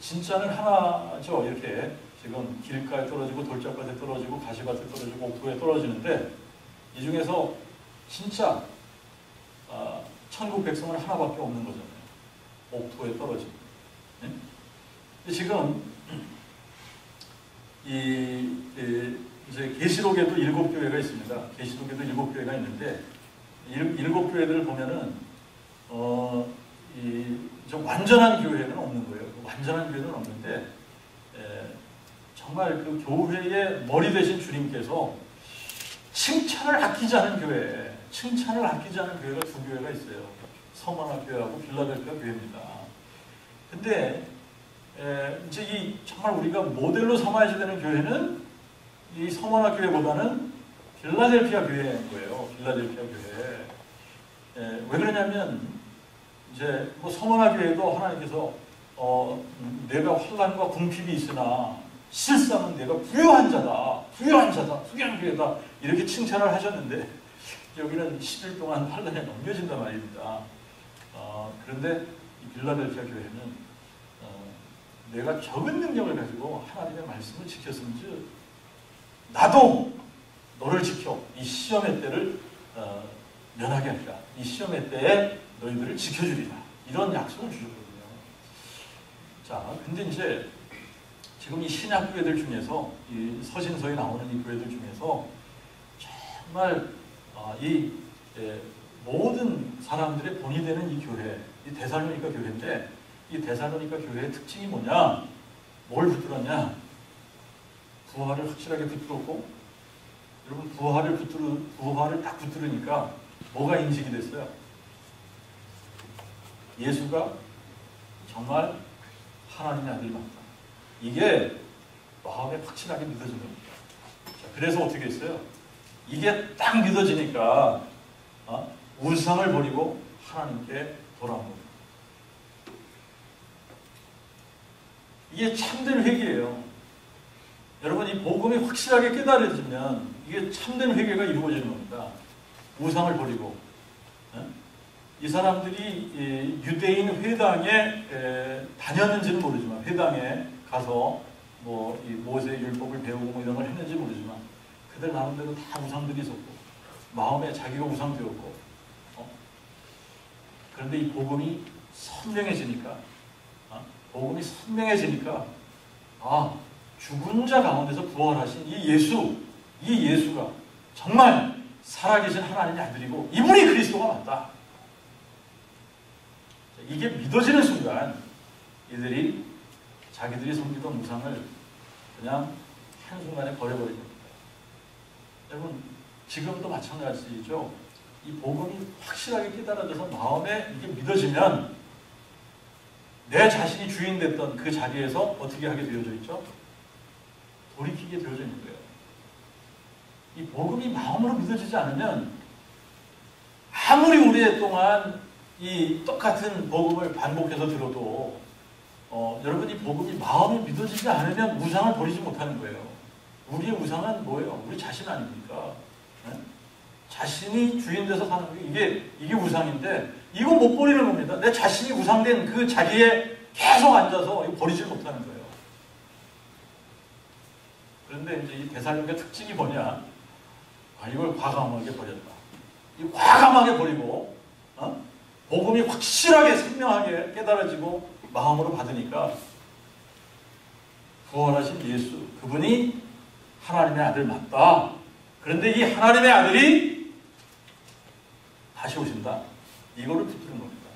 진짜는 하나죠. 이렇게 지금 길가에 떨어지고 돌짝밭에 떨어지고 가시밭에 떨어지고 옥토에 떨어지는데 이 중에서 진짜 천국 백성은 하나밖에 없는 거잖아요. 옥토에 떨어지고. 네? 근데 지금 이제 계시록에도 7교회가 있습니다. 계시록에도 7교회가 있는데 7교회들을 보면은 좀 완전한 교회는 없는 거예요. 완전한 교회는 없는데 정말 그 교회의 머리 되신 주님께서 칭찬을 아끼지 않은 교회, 칭찬을 아끼지 않은 교회가 두 교회가 있어요. 서머나 교회하고 빌라델피아 교회입니다. 근데 이제 정말 우리가 모델로 삼아야 되는 교회는 이 서머나 교회보다는 빌라델피아 교회인 거예요. 빌라델피아 교회. 왜 그러냐면 이제 뭐 서머나 교회도 하나님께서 내가 환난과 궁핍이 있으나 실상은 내가 부유한 자다, 부유한 교회다 이렇게 칭찬을 하셨는데 여기는 10일 동안 환난에 넘겨진단 말입니다. 그런데 이 빌라델피아 교회는 내가 적은 능력을 가지고 하나님의 말씀을 지켰은지 나도 너를 지켜 이 시험의 때를 면하게 하리라. 이 시험의 때에 너희들을 지켜주리라. 이런 약속을 주셨거든요. 자, 근데 이제 지금 이 신약 교회들 중에서 이 서신서에 나오는 이 교회들 중에서 정말 이 모든 사람들의 본이 되는 이 교회, 이 데살로니가 교회인데 이 데살로니가 교회의 특징이 뭐냐? 뭘 붙들었냐? 부활을 확실하게 붙들었고, 여러분 부활을 딱 붙들으니까 뭐가 인식이 됐어요? 예수가 정말 하나님의 아들이 맞다. 이게 마음에 확실하게 믿어지는 겁니다. 자, 그래서 어떻게 했어요? 이게 딱 믿어지니까 우상을 버리고 하나님께 돌아온 겁니다. 이게 참된 회개예요. 여러분, 이 복음이 확실하게 깨달아지면 이게 참된 회개가 이루어지는 겁니다. 우상을 버리고. 이 사람들이 유대인 회당에 다녔는지는 모르지만, 회당에 가서 뭐 이 모세의 율법을 배우고 뭐 이런 걸 했는지 모르지만, 그들 나름대로 다 우상들이 있었고, 마음에 자기가 우상되었고, 그런데 이 복음이 선명해지니까, 죽은 자 가운데서 부활하신 이 예수가 정말 살아계신 하나님의 아들이고 이분이 그리스도가 맞다. 이게 믿어지는 순간 이들이 자기들이 섬기던 우상을 그냥 한순간에 버려버리는 겁니다. 여러분, 지금도 마찬가지죠. 이 복음이 확실하게 깨달아져서 마음에 이게 믿어지면 내 자신이 주인 됐던 그 자리에서 어떻게 하게 되어져 있죠? 돌이키게 되어져 있는 거예요. 이 복음이 마음으로 믿어지지 않으면 아무리 오랫동안 이 똑같은 복음을 반복해서 들어도 여러분, 이 복음이 마음에 믿어지지 않으면 우상을 버리지 못하는 거예요. 우리의 우상은 뭐예요? 우리 자신 아닙니까? 네? 자신이 주인 돼서 사는 게 이게 우상인데 이거 못 버리는 겁니다. 내 자신이 우상된 그 자리에 계속 앉아서 이거 버리지 못하는 거예요. 그런데 이제 이 데살로니가 특징이 뭐냐? 이걸 과감하게 버렸다. 이 과감하게 버리고 복음이 확실하게 선명하게 깨달아지고 마음으로 받으니까 부활하신 예수, 그분이 하나님의 아들 맞다. 그런데 이 하나님의 아들이 다시 오신다. 이거를 붙드는 겁니다.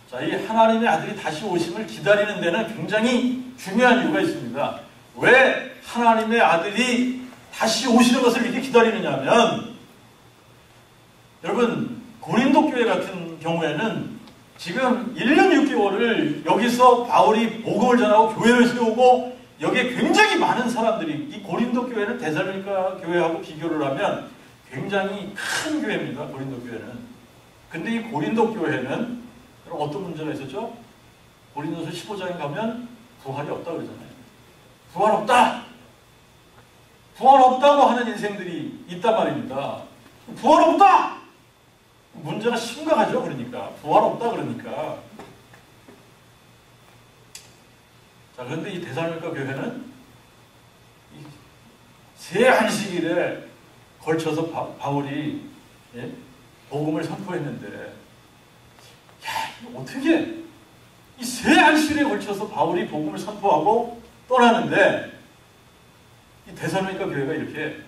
자, 이 하나님의 아들이 다시 오심을 기다리는 데는 굉장히 중요한 이유가 있습니다. 왜 하나님의 아들이 다시 오시는 것을 이렇게 기다리느냐 하면, 여러분, 고린도 교회 같은 경우에는 지금 1년 6개월을 여기서 바울이 복음을 전하고 교회를 세우고 여기에 굉장히 많은 사람들이, 이 고린도 교회는 데살로니가 교회하고 비교를 하면 굉장히 큰 교회입니다. 고린도 교회는. 근데 이 고린도 교회는 어떤 문제가 있었죠? 고린도서 15장에 가면 부활이 없다 그러잖아요. 부활 없다! 부활 없다고 하는 인생들이 있단 말입니다. 부활 없다! 문제가 심각하죠. 그러니까 부활 없다 그러니까. 자, 그런데 이 데살로니가 교회는 새 안식일에 걸쳐서 바울이 복음을 선포했는데, 어떻게 이 새 안식일에 걸쳐서 바울이 복음을 선포하고 떠나는데 이 데살로니가 교회가 이렇게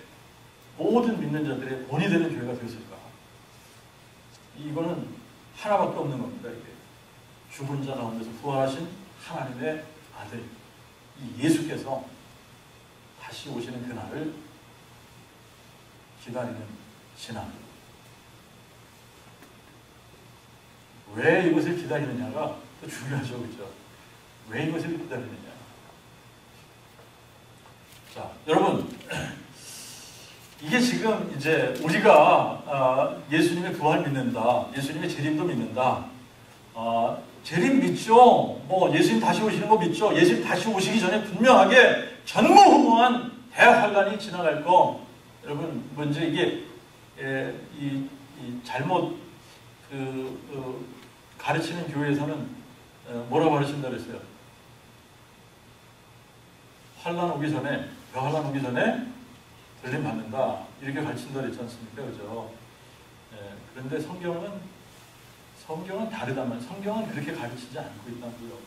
모든 믿는 자들의 본이 되는 교회가 되었을까? 이거는 하나밖에 없는 겁니다. 이게 죽은 자 가운데서 부활하신 하나님의 아들, 이 예수께서 다시 오시는 그날을 기다리는 신앙. 왜 이것을 기다리느냐가 또 중요하죠. 그렇죠? 왜 이것을 기다리느냐. 자, 여러분, 이게 지금 이제 우리가 예수님의 부활 믿는다, 예수님의 재림도 믿는다, 재림 믿죠. 뭐 예수님 다시 오시는 거 믿죠. 예수님 다시 오시기 전에 분명하게 전무후무한 대환란이 지나갈 거. 여러분, 먼저 이게 이 잘못 가르치는 교회에서는 뭐라고 가르친다 그랬어요? 환란 오기 전에, 환란 오기 전에 들림 받는다. 이렇게 가르친다 그랬지 않습니까? 그죠? 그런데 성경은 다르다면, 성경은 그렇게 가르치지 않고 있다고요.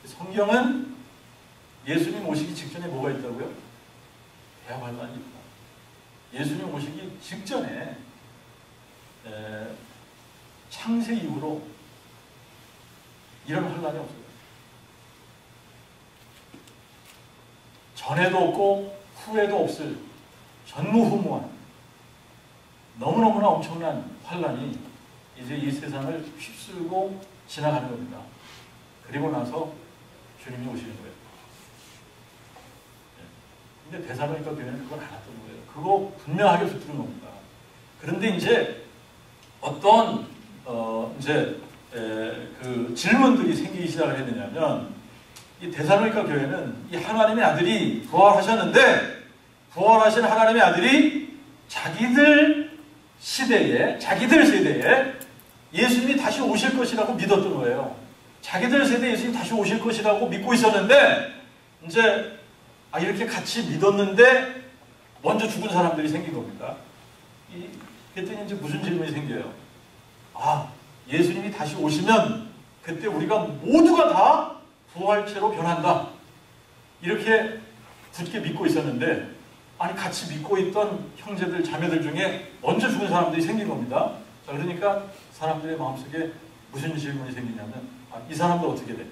성경은 예수님 오시기 직전에 뭐가 있다고요? 대환란이 있다. 예수님 오시기 직전에 창세 이후로 이런 환란이 없어요. 전에도 없고 후에도 없을 전무후무한 너무너무나 엄청난 환란이 이제 이 세상을 휩쓸고 지나가는 겁니다. 그리고 나서 주님이 오시는 거예요. 근데 데살로니가 교회는 그걸 안 했던 거예요. 그거 분명하게 붙드는 겁니다. 그런데 이제 어떤 그 질문들이 생기기 시작을 했느냐면, 이 데살로니가 교회는 이 하나님의 아들이 부활하셨는데, 부활하신 하나님의 아들이 자기들 세대에 예수님이 다시 오실 것이라고 믿었던 거예요. 자기들 세대에 예수님이 다시 오실 것이라고 믿고 있었는데, 이제 이렇게 같이 믿었는데 먼저 죽은 사람들이 생긴 겁니다. 그랬더니 이제 무슨 질문이 생겨요? 예수님이 다시 오시면 그때 우리가 모두가 다 부활체로 변한다. 이렇게 굳게 믿고 있었는데, 같이 믿고 있던 형제들, 자매들 중에 먼저 죽은 사람들이 생긴 겁니다. 자, 그러니까 사람들의 마음속에 무슨 질문이 생기냐면, 이 사람들 어떻게 돼?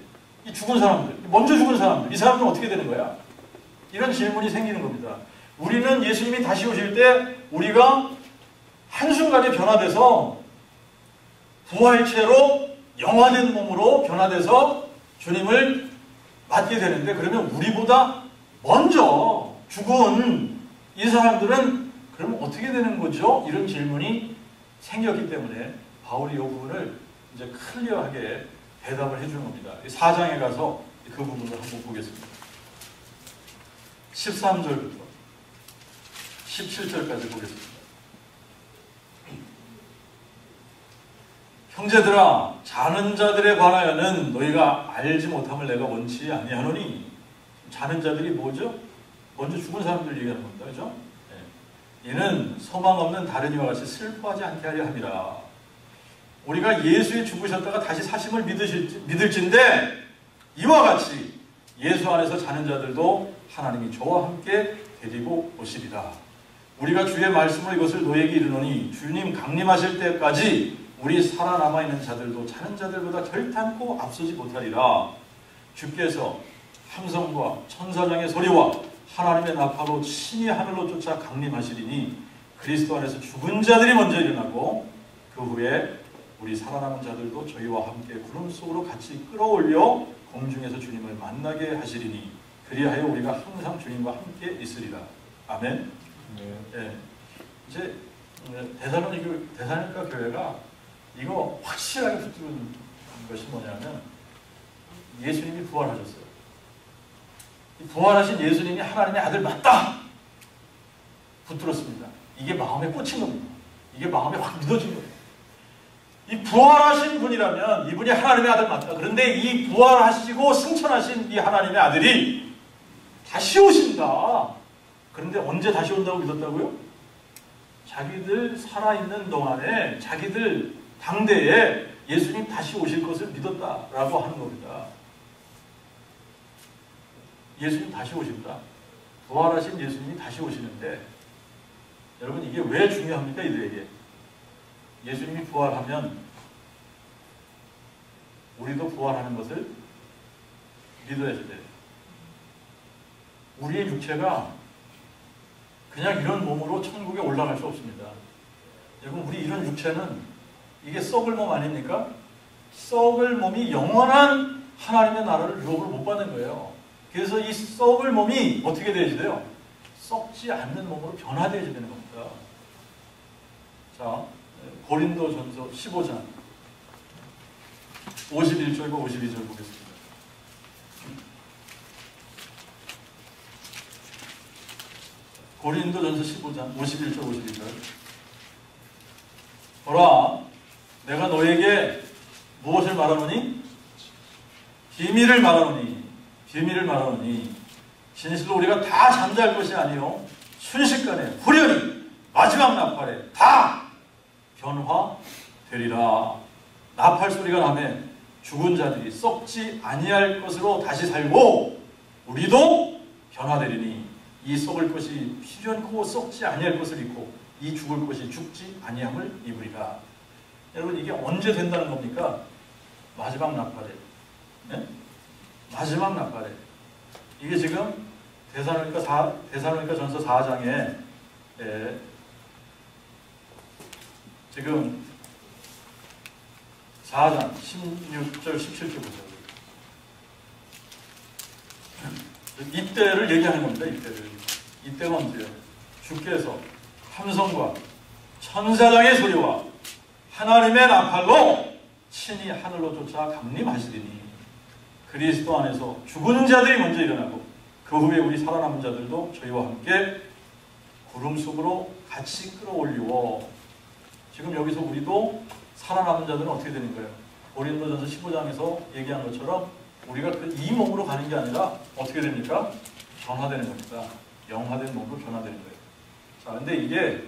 이 죽은 사람들, 먼저 죽은 사람들, 이 사람들은 어떻게 되는 거야? 이런 질문이 생기는 겁니다. 우리는 예수님이 다시 오실 때 우리가 한순간에 변화돼서 부활체로 영화된 몸으로 변화돼서 주님을 맞게 되는데, 그러면 우리보다 먼저 죽은 이 사람들은 그러면 어떻게 되는 거죠? 이런 질문이 생겼기 때문에 바울이 이 부분을 이제 클리어하게 대답을 해주는 겁니다. 4장에 가서 그 부분을 한번 보겠습니다. 13절부터 17절까지 보겠습니다. 형제들아, 자는 자들에 관하여는 너희가 알지 못함을 내가 원치 아니하노니. 자는 자들이 뭐죠? 먼저 죽은 사람들 얘기하는 겁니다. 그죠? 이는 소망 없는 다른 이와 같이 슬퍼하지 않게 하려 함이라. 우리가 예수에 죽으셨다가 다시 사심을 믿을진데, 이와 같이 예수 안에서 자는 자들도 하나님이 저와 함께 데리고 오시리라. 우리가 주의 말씀으로 이것을 너희에게 이르노니, 주님 강림하실 때까지 우리 살아남아 있는 자들도 자는 자들보다 결탄코 앞서지 못하리라. 주께서 함성과 천사장의 소리와 하나님의 나팔로 친히 하늘로 쫓아 강림하시리니, 그리스도 안에서 죽은 자들이 먼저 일어나고 그 후에 우리 살아남은 자들도 저희와 함께 구름 속으로 같이 끌어올려 공중에서 주님을 만나게 하시리니, 그리하여 우리가 항상 주님과 함께 있으리라. 아멘. 이제 데살로니가 교회가 이거 확실하게 붙드는 것이 뭐냐면, 예수님이 부활하셨어요. 부활하신 예수님이 하나님의 아들 맞다! 붙들었습니다. 이게 마음에 꽂힌 겁니다. 이게 마음에 확 믿어진 거예요. 이 부활하신 분이라면 이분이 하나님의 아들 맞다. 그런데 이 부활하시고 승천하신 이 하나님의 아들이 다시 오신다. 그런데 언제 다시 온다고 믿었다고요? 자기들 살아있는 동안에, 자기들 당대에 예수님 다시 오실 것을 믿었다라고 하는 겁니다. 예수님 다시 오신다. 부활하신 예수님이 다시 오시는데, 여러분 이게 왜 중요합니까? 이들에게. 예수님이 부활하면 우리도 부활하는 것을 믿어야 돼요. 우리의 육체가 그냥 이런 몸으로 천국에 올라갈 수 없습니다. 여러분, 우리 이런 육체는 이게 썩을 몸 아닙니까? 썩을 몸이 영원한 하나님의 나라를 유업을 못 받는 거예요. 그래서 이 썩을 몸이 어떻게 되어야 돼요? 썩지 않는 몸으로 변화되어야 되는 겁니다. 자, 고린도전서 15장 51절과 52절 보겠습니다. 고린도전서 15장 51절 52절. 보라, 내가 너에게 무엇을 말하노니? 비밀을 말하노니 진실로 우리가 다 잠잘 것이 아니요 순식간에 후련히 마지막 나팔에 다 변화되리라. 나팔 소리가 나매 죽은 자들이 썩지 아니할 것으로 다시 살고 우리도 변화되리니 이 썩을 것이 필연코 썩지 아니할 것을 입고 이 죽을 것이 죽지 아니함을 입으리라. 여러분 이게 언제 된다는 겁니까? 마지막 나팔에. 네? 마지막 나팔에. 이게 지금 데살로니가 전서 4장에 지금 4장 16절 17절 보세요. 이때를 얘기하는 겁니다. 이때가 언제예요? 주께서 함성과 천사장의 소리와 하나님의 나팔로 친히 하늘로 쫓아 강림하시리니 그리스도 안에서 죽은 자들이 먼저 일어나고 그 후에 우리 살아남은 자들도 저희와 함께 구름 속으로 같이 끌어올리워. 지금 여기서 우리도 살아남은 자들은 어떻게 되는 거예요? 고린도전서 15장에서 얘기한 것처럼 우리가 이 몸으로 가는 게 아니라 어떻게 됩니까? 변화되는 겁니다. 영화된 몸으로 변화되는 거예요. 자, 근데 이게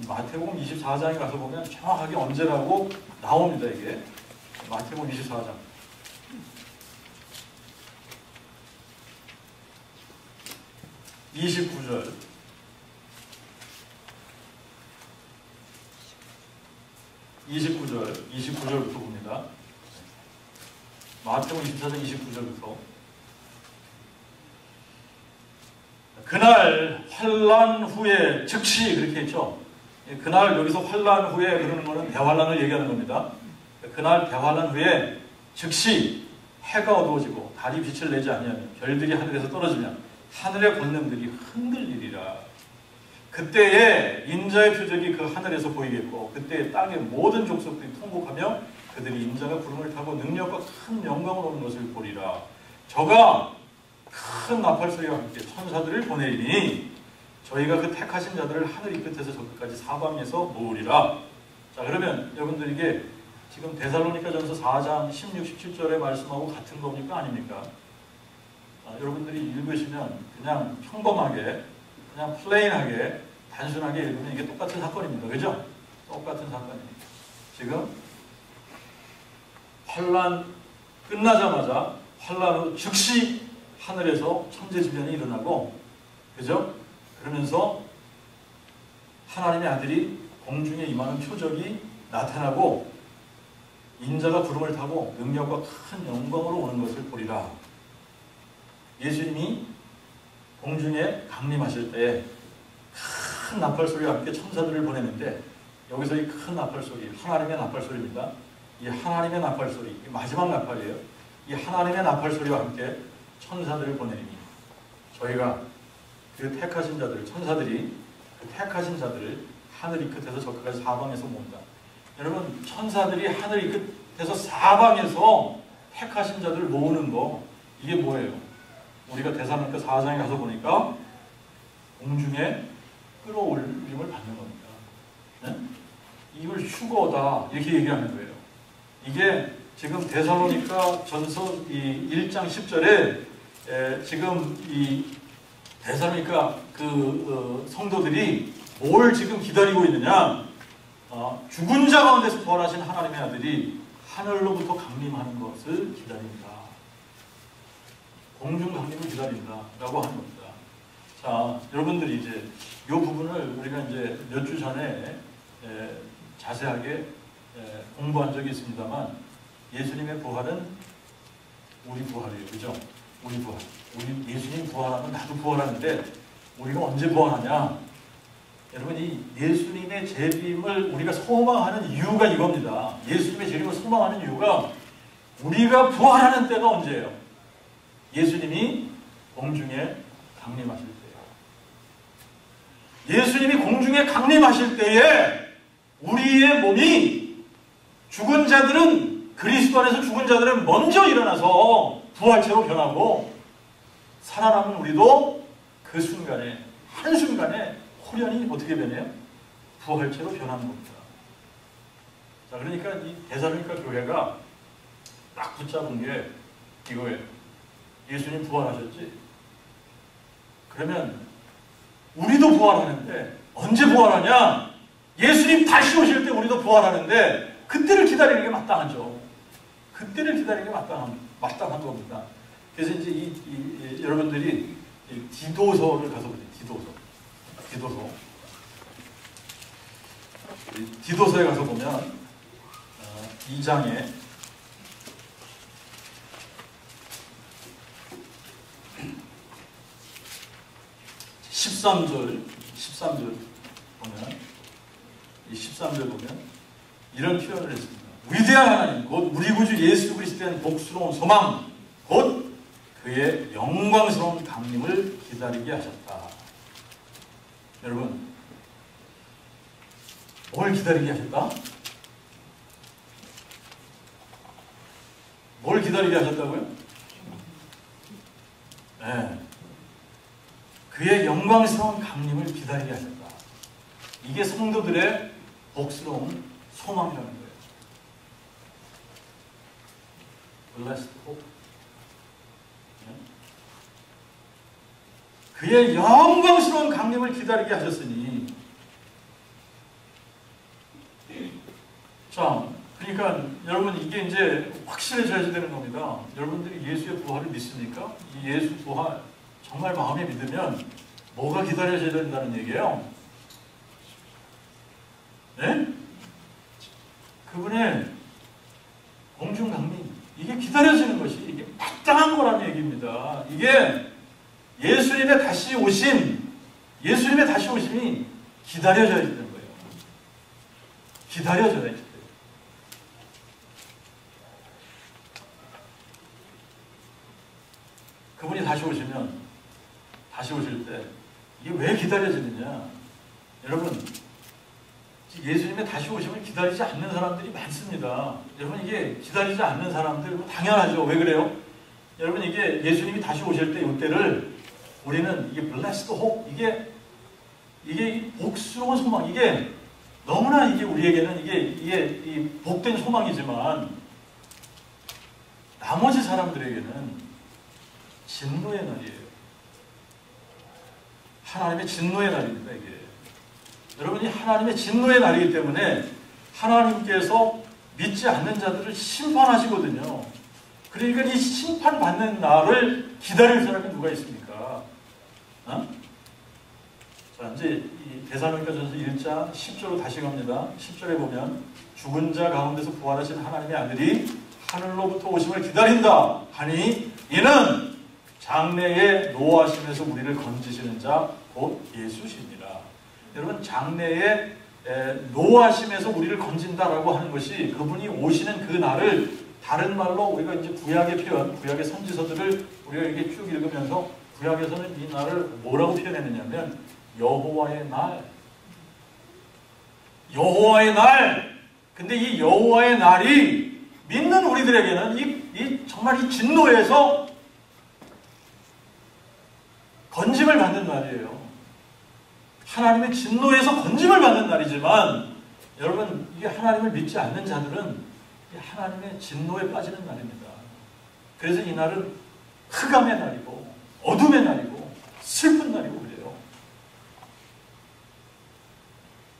마태복음 24장에 가서 보면 정확하게 언제라고 나옵니다. 이게 마태복음 24장 29절 29절부터 봅니다. 마태복음 24장 29절부터 그날 환난 후에 즉시 그렇게 했죠. 그날 여기서 환난 후에 그러는 것은 대환난을 얘기하는 겁니다. 그날 대환난 후에 즉시 해가 어두워지고 달이 빛을 내지 아니하면 별들이 하늘에서 떨어지면 하늘의 권능들이 흔들리리라. 그때에 인자의 표적이 그 하늘에서 보이겠고 그때에 땅의 모든 족속들이 통곡하며 그들이 인자가 구름을 타고 능력과 큰 영광을 오는 것을 보리라. 저가 큰 나팔 소리와 함께 천사들을 보내리니 저희가 그 택하신 자들을 하늘 이 끝에서 저 끝까지 사방에서 모으리라. 자, 그러면 여러분들에게 지금 데살로니가 전서 4장 16, 17절의 말씀하고 같은 겁니까? 아닙니까? 여러분들이 읽으시면 그냥 평범하게 그냥 플레인하게 단순하게 읽으면 이게 똑같은 사건입니다. 그죠? 똑같은 사건입니다. 지금 환난 끝나자마자 환난 후 즉시 하늘에서 천재지변이 일어나고 그죠? 그러면서 하나님의 아들이 공중에 임하는 표적이 나타나고 인자가 구름을 타고 능력과 큰 영광으로 오는 것을 보리라. 예수님이 공중에 강림하실 때 큰 나팔 소리와 함께 천사들을 보내는데 여기서 이 큰 나팔 소리, 하나님의 나팔 소리입니다. 이 하나님의 나팔 소리, 이 마지막 나팔이에요. 이 하나님의 나팔 소리와 함께 천사들을 보내니 저희가 그 택하신 자들, 천사들이 그 택하신 자들을 하늘 이 끝에서 저 끝까지 사방에서 모은다. 여러분, 천사들이 하늘 이 끝에서 사방에서 택하신 자들을 모으는 거, 이게 뭐예요? 우리가 데살로니가 4장에 가서 보니까 공중에 끌어올림을 받는 겁니다. 네? 이걸 휴거다 이렇게 얘기하는 거예요. 이게 지금 데살로니가 전서 이 1장 10절에 지금 이 데살로니가 성도들이 뭘 지금 기다리고 있느냐? 죽은 자 가운데서 부활하신 하나님의 아들이 하늘로부터 강림하는 것을 기다린다. 공중 강림을 기다린다라고 하는 겁니다. 자, 여러분들이 이제 이 부분을 우리가 이제 몇 주 전에 자세하게 공부한 적이 있습니다만 예수님의 부활은 우리 부활이에요. 그죠? 우리 부활. 우리 예수님 부활하면 나도 부활하는데 우리가 언제 부활하냐? 여러분, 이 예수님의 재림을 우리가 소망하는 이유가 이겁니다. 예수님의 재림을 소망하는 이유가 우리가 부활하는 때가 언제예요? 예수님이 공중에 강림하실 때예요. 예수님이 공중에 강림하실 때에 우리의 몸이 죽은 자들은 그리스도 안에서 죽은 자들은 먼저 일어나서 부활체로 변하고 살아남은 우리도 그 순간에 한순간에 호련히 어떻게 변해요? 부활체로 변하는 겁니다. 자, 그러니까 이 데살로니가 교회가 딱 붙잡은 게 이거예요. 예수님 부활하셨지? 그러면 우리도 부활하는데 언제 부활하냐? 예수님 다시 오실 때 우리도 부활하는데 그때를 기다리는 게 마땅하죠. 그때를 기다리는 게 마땅한 겁니다. 그래서 이제 여러분들이 디도서를 가서 보세요. 디도서에 가서 보면 2장에 13절 보면 이 13절 보면 이런 표현을 했습니다. 위대한 하나님 곧 우리 구주 예수 그리스도의 복스러운 소망 곧 그의 영광스러운 강림을 기다리게 하셨다. 여러분 뭘 기다리게 하셨다? 뭘 기다리게 하셨다고요? 네. 그의 영광스러운 강림을 기다리게 하셨다. 이게 성도들의 복스러운 소망이라는 거예요. Blessed hope. 그의 영광스러운 강림을 기다리게 하셨으니 자, 그러니까 여러분 이게 이제 확실해져야 되는 겁니다. 여러분들이 예수의 부활을 믿습니까? 이 예수 부활 정말 마음에 믿으면 뭐가 기다려져야 된다는 얘기예요? 네? 그분의 공중강림 이게 기다려지는 것이 이게 마땅한 거라는 얘기입니다. 이게 예수님의 다시 오심이 기다려져야 되는 거예요. 기다려져야 돼요. 그분이 다시 오실 때 이게 왜 기다려지느냐? 여러분 예수님의 다시 오심을 기다리지 않는 사람들이 많습니다. 여러분 이게 기다리지 않는 사람들 당연하죠. 왜 그래요? 여러분 이게 예수님이 다시 오실 때 이때를 우리는 이게 blessed hope 이게 복스러운 소망 이게 너무나 이게 우리에게는 이게 이 복된 소망이지만 나머지 사람들에게는 진노의 날이에요. 하나님의 진노의 날입니다. 이게 여러분이 하나님의 진노의 날이기 때문에 하나님께서 믿지 않는 자들을 심판하시거든요. 그러니까 이 심판받는 날을 기다릴 사람이 누가 있습니까? 어? 자, 이제 이 데살로니가전서 1장 10절로 다시 갑니다. 10절에 보면 죽은 자 가운데서 부활하신 하나님의 아들이 하늘로부터 오심을 기다린다 하니 이는 장래에 노하심에서 우리를 건지시는 자 곧 예수시니라. 여러분 장래에 노하심에서 우리를 건진다라고 하는 것이 그분이 오시는 그 날을 다른 말로 우리가 이제 구약의 표현, 구약의 선지서들을 우리가 이렇게 쭉 읽으면서 구약에서는 이 날을 뭐라고 표현했느냐면 여호와의 날. 여호와의 날. 근데 이 여호와의 날이 믿는 우리들에게는 정말 이 진노에서 건짐을 받는 날이에요. 하나님의 진노에서 건짐을 받는 날이지만 여러분 이게 하나님을 믿지 않는 자들은 하나님의 진노에 빠지는 날입니다. 그래서 이 날은 흑암의 날이고 어둠의 날이고 슬픈 날이고 그래요.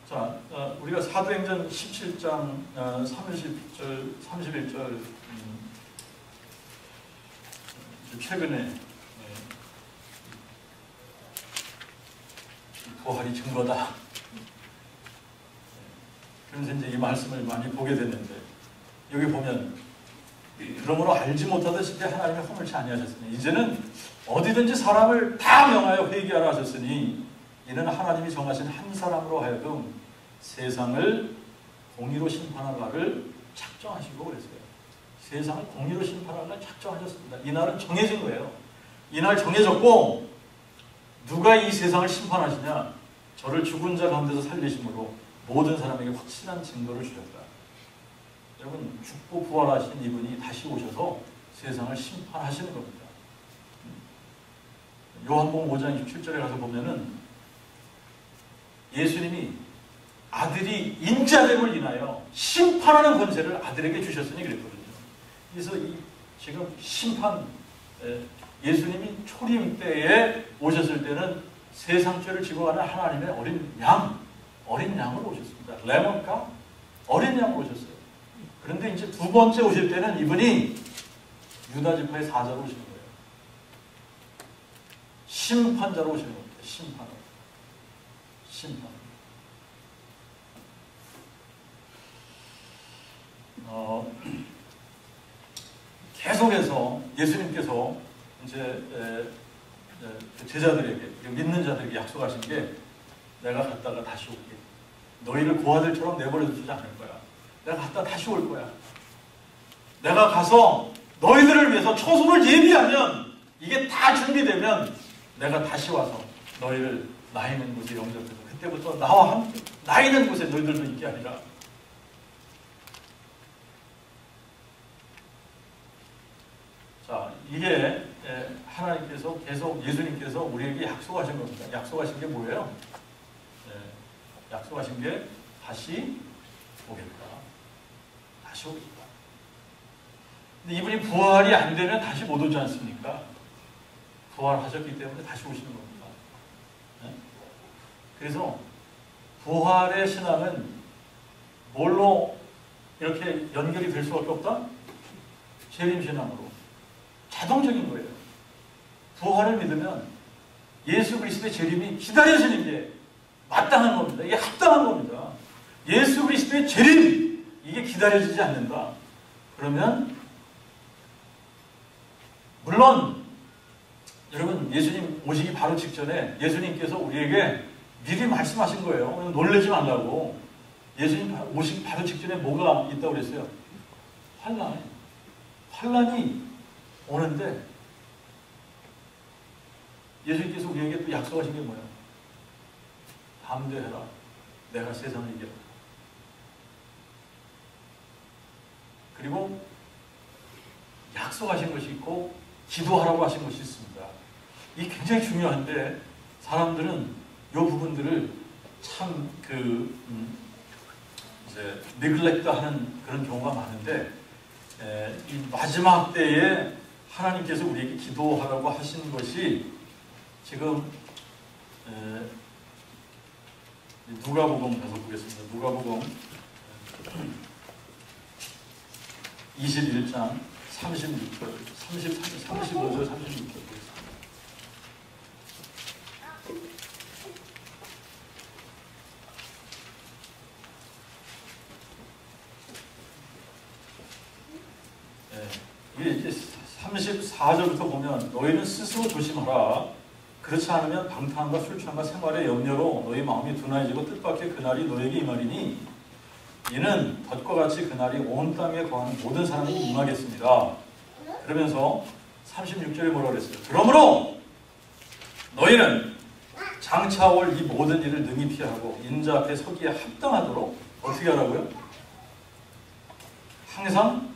자, 우리가 사도행전 17장 31절 최근에 부활이 증거다. 그래서 이제 이 말씀을 많이 보게 됐는데 여기 보면 그러므로 알지 못하듯이 하나님의 허물치 아니하셨으니 이제는 어디든지 사람을 다 명하여 회개하라 하셨으니 이는 하나님이 정하신 한 사람으로 하여금 세상을 공의로 심판할 날을 작정하시고 그랬어요. 세상을 공의로 심판할 날 작정하셨습니다. 이 날은 정해진 거예요. 이 날 정해졌고 누가 이 세상을 심판하시냐? 저를 죽은 자 가운데서 살리심으로 모든 사람에게 확실한 증거를 주셨다. 여러분 죽고 부활하신 이분이 다시 오셔서 세상을 심판하시는 겁니다. 요한복음 5장 27절에 가서 보면은 예수님이 아들이 인자됨을 인하여 심판하는 권세를 아들에게 주셨으니 그랬거든요. 그래서 지금 심판 예수님이 초림 때에 오셨을 때는 세상 죄를 지고 가는 하나님의 어린 양으로 오셨습니다. 레몬과 어린 양으로 오셨어요. 그런데 이제 두 번째 오실 때는 이분이 유다 지파의 사자로 오시는 거예요. 심판자로 오시는 겁니다. 심판. 계속해서 예수님께서 이제 제자들에게, 믿는 자들에게 약속하신 게, 내가 갔다가 다시 올게. 너희를 고아들처럼 내버려 두지 않을 거야. 내가 갔다 다시 올 거야. 내가 가서 너희들을 위해서 초소를 예비하면, 이게 다 준비되면 내가 다시 와서 너희를 나 있는 곳에 영접해서 그때부터 나와 함께 나 있는 곳에 너희들도 있게 하리라. 자, 이게 하나님께서 계속, 예수님께서 우리에게 약속하신 겁니다. 약속하신 게 뭐예요? 약속하신 게 다시 오겠다. 다시 오겠다. 근데 이분이 부활이 안 되면 다시 못 오지 않습니까? 부활하셨기 때문에 다시 오시는 겁니다. 그래서 부활의 신앙은 뭘로 이렇게 연결이 될 수밖에 없다? 재림신앙으로. 자동적인 거예요. 부활을 믿으면 예수 그리스도의 재림이 기다려지는 게 마땅한 겁니다. 이게 합당한 겁니다. 예수 그리스도의 재림, 이게 기다려지지 않는다. 그러면 물론 여러분, 예수님 오시기 바로 직전에 예수님께서 우리에게 미리 말씀하신 거예요. 놀라지 말라고. 예수님 오시기 바로 직전에 뭐가 있다고 그랬어요? 환난이 오는데, 예수님께서 우리에게 또 약속하신 게 뭐예요? 담대해라. 내가 세상을 이겼다. 그리고 약속하신 것이 있고 기도하라고 하신 것이 있습니다. 이게 굉장히 중요한데 사람들은 이 부분들을 참 이제 neglect 하는 그런 경우가 많은데, 이 마지막 때에 하나님께서 우리에게 기도하라고 하신 것이 지금 누가복음 가서 보겠습니다. 누가복음 21장 36절, 35절, 36절 보겠습니다. 이게 이제 34절부터 보면, 너희는 스스로 조심하라. 그렇지 않으면 방탕함과 술 취함과 생활의 염려로 너희 마음이 둔해지고 뜻밖의 그날이 너에게 임하리니, 이는 덫과 같이 그날이 온 땅에 거하는 모든 사람이 임하겠습니다. 그러면서 36절에 뭐라고 그랬어요? 그러므로 너희는 장차 올 이 모든 일을 능히 피하고 인자 앞에 서기에 합당하도록 어떻게 하라고요? 항상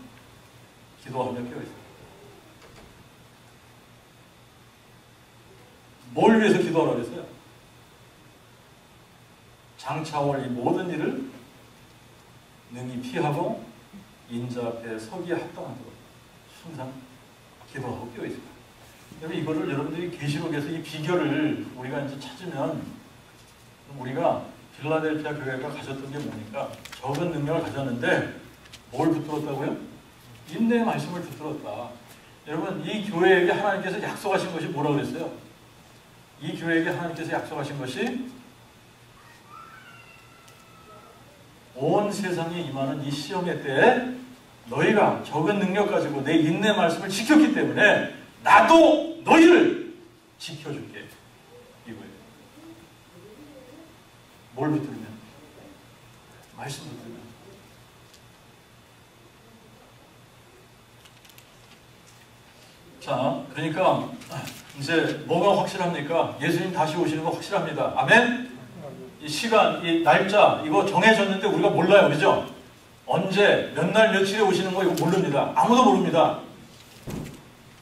기도하며 깨어있어요. 뭘 위해서 기도하라고 했어요? 장차 올 이 모든 일을 능히 피하고 인자 앞에 서기에 합당하도록 항상 기도하고 깨어있어요. 여러분, 이거를 여러분들이 계시록에서 이 비결을 우리가 이제 찾으면, 우리가 필라델피아 교회가 가졌던 게 뭡니까? 적은 능력을 가졌는데 뭘 붙들었다고요? 인내의 말씀을 붙들었다. 여러분, 이 교회에게 하나님께서 약속하신 것이 뭐라고 그랬어요? 이 교회에게 하나님께서 약속하신 것이 온 세상에 임하는 이 시험의 때에 너희가 적은 능력 가지고 내 인내 말씀을 지켰기 때문에 나도 너희를 지켜줄게. 이거예요. 뭘 붙들면? 말씀 붙들면. 자, 그러니까 이제 뭐가 확실합니까? 예수님 다시 오시는 거 확실합니다. 아멘? 이 시간, 이 날짜, 이거 정해졌는데 우리가 몰라요. 그죠? 언제, 몇 날, 며칠에 오시는 거 이거 모릅니다. 아무도 모릅니다.